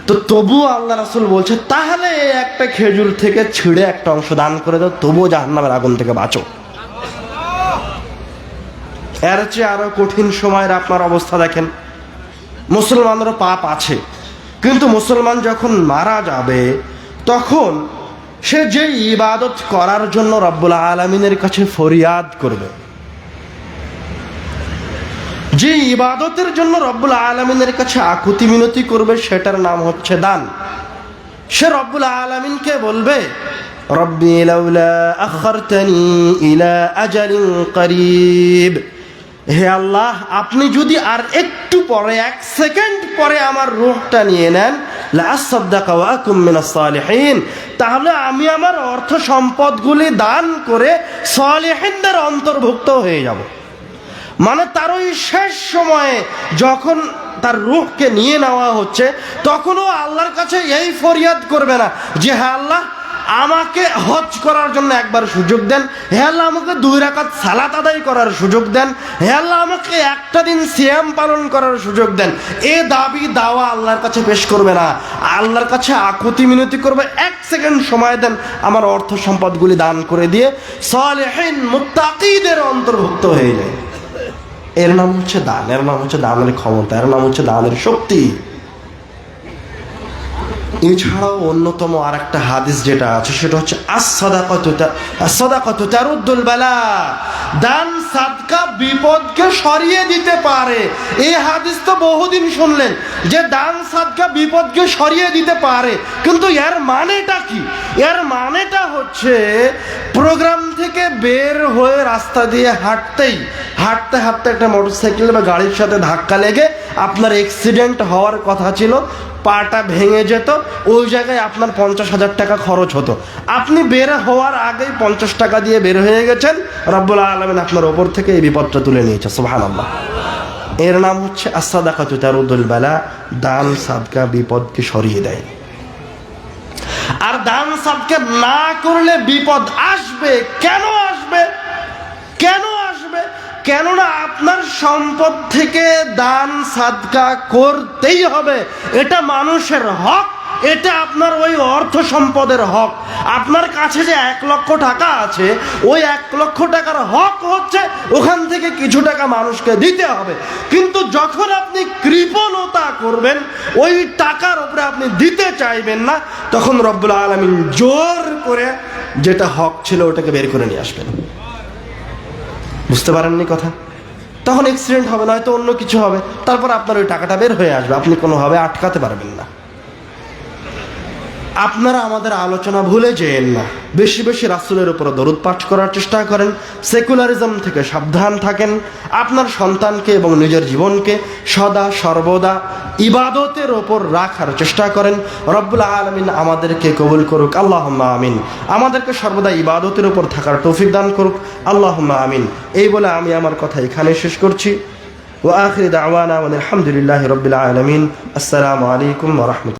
তো তবুও আল্লাহ রাসূল বলছে তাহলে একটা খেজুর থেকে ছিঁড়ে একটা অংশ দান করে দাও, তবুও জাহান্নামের আগুন থেকে বাঁচো। এর চেয়ে আরো কঠিন সময়ের আপনার অবস্থা দেখেন। মুসলমানেরও পাপ আছে, কিন্তু মুসলমান যখন মারা যাবে তখন সে যে ইবাদত করার জন্য রব্বুল আলামিনের কাছে ফরিয়াদ করবে, যে ইবাদতের জন্য রব্বুল আলামিনের কাছে আকুতি মিনতি করবে, সেটার নাম হচ্ছে দান। সে রব্বুল আলামিনকে বলবে, রব্বি লাউলা আখারতানি ইলা আজালিন করিব, হে আল্লাহ আপনি যদি আর একটু পরে, 1 সেকেন্ড পরে আমার রূহটা নিয়ে নেন, লা আসাদদাকা ওয়া আকুম মিনাস সালিহিন, তাহলে আমি আমার অর্থ সম্পদগুলি দান করে সালিহিনদের অন্তর্ভুক্ত হয়ে যাব। মানে তার ওই শেষ সময়ে যখন তার রূহকে নিয়ে নেওয়া হচ্ছে, তখনও আল্লাহর কাছে এই ফরিয়াদ করবে না যে হ্যাঁ আল্লাহ আমাকে হজ করার জন্য একবার সুযোগ দেন, হে আল্লাহ আমাকে 2 রাকাত সালাত আদায় করার সুযোগ দেন, হে আল্লাহ আমাকে একটা দিন সিয়াম পালন করার সুযোগ দেন। এ দাবি দাওয়া আল্লাহর কাছে পেশ করবে না, আল্লাহর কাছে আকুতি মিনতি করবে, 1 সেকেন্ড সময় দেন আমার অর্থ সম্পদগুলি দান করে দিয়ে সালেহিন মুত্তাকিদের অন্তর্ভুক্ত হয়ে যায়। এর নাম হচ্ছে দান, এর নাম হচ্ছে দানের ক্ষমতা, এর নাম হচ্ছে দানের শক্তি। এছাড়াও অন্যতম আর একটা হাদিস যেটা আছে সেটা হচ্ছে as-সাদাকাতু তারুদ্দুল বালা, দান সাদকা বিপদকে সরিয়ে দিতে পারে। এই হাদিস তো বহুদিন শুনলেন যে দান সাদকা বিপদকে সরিয়ে দিতে পারে, কিন্তু এর মানেটা কি? এর মানেটা হচ্ছে প্রোগ্রাম থেকে বের হয়ে রাস্তা দিয়ে হাঁটতে হাঁটতে একটা মোটরসাইকেল বা গাড়ির সাথে ধাক্কা লেগে আপনার অ্যাক্সিডেন্ট হওয়ার কথা ছিল, পাটা ভেঙে যেত, ওই জায়গায় আপনার 50,000 টাকা খরচ হতো। আপনি বের হওয়ার আগেই 50 টাকা দিয়ে বের হয়ে গেছেন, রব্বুল আলামিন আপনার ওপর থেকে এই বিপদটা তুলে নিয়েছে, সুবহানাল্লাহ। এর নাম হচ্ছে as-সাদাকাতু তারুদ্দুল বালা, দান সাদকা বিপদকে সরিয়ে দেয়। আর দান সাদকা না করলে বিপদ আসবে। কেন আসবে? কেন আসবে? কেননা আপনার সম্পদ থেকে দান সাদকা করতেই হবে, এটা মানুষের হক, এটা আপনার ওই অর্থ সম্পদের হক। আপনার কাছে যে 1 লক্ষ টাকা আছে, ওই 1 লক্ষ টাকার হক হচ্ছে ওখান থেকে কিছু টাকা মানুষকে দিতে হবে। কিন্তু যখন আপনি কৃপণতা করবেন, ওই টাকার উপরে আপনি দিতে চাইবেন না, তখন রব্বুল আলামিন জোর করে যেটা হক ছিল ওটাকে বের করে নিয়ে আসবেন। বুঝতে পারেননি কথা? তখন অ্যাক্সিডেন্ট হবে, নয়তো অন্য কিছু হবে, তারপর আপনার ওই টাকাটা বের হয়ে আসবে, আপনি কোনোভাবে আটকাতে পারবেন না। আপনারা আমাদের আলোচনা ভুলে যেন না, বেশি বেশি রাসূলের উপর দরুদ পাঠ করার চেষ্টা করেন, সেকুলারিজম থেকে সাবধান থাকেন, আপনার সন্তানকে এবং নিজের জীবনকে সদা সর্বদা ইবাদতের ওপর রাখার চেষ্টা করেন। রব্বুল আলামিন আমাদেরকে কবুল করুক, আল্লাহুম্মা আমিন। আমাদেরকে সর্বদা ইবাদতের উপর থাকার তৌফিক দান করুক, আল্লাহুম্মা আমিন। এই বলে আমি আমার কথা এখানে শেষ করছি। ওয়া আখিরু দাওয়ানা আলহামদুলিল্লাহি রাব্বিল আলামিন। আসসালামু আলাইকুম ওয়া রাহমাতুল্লাহ।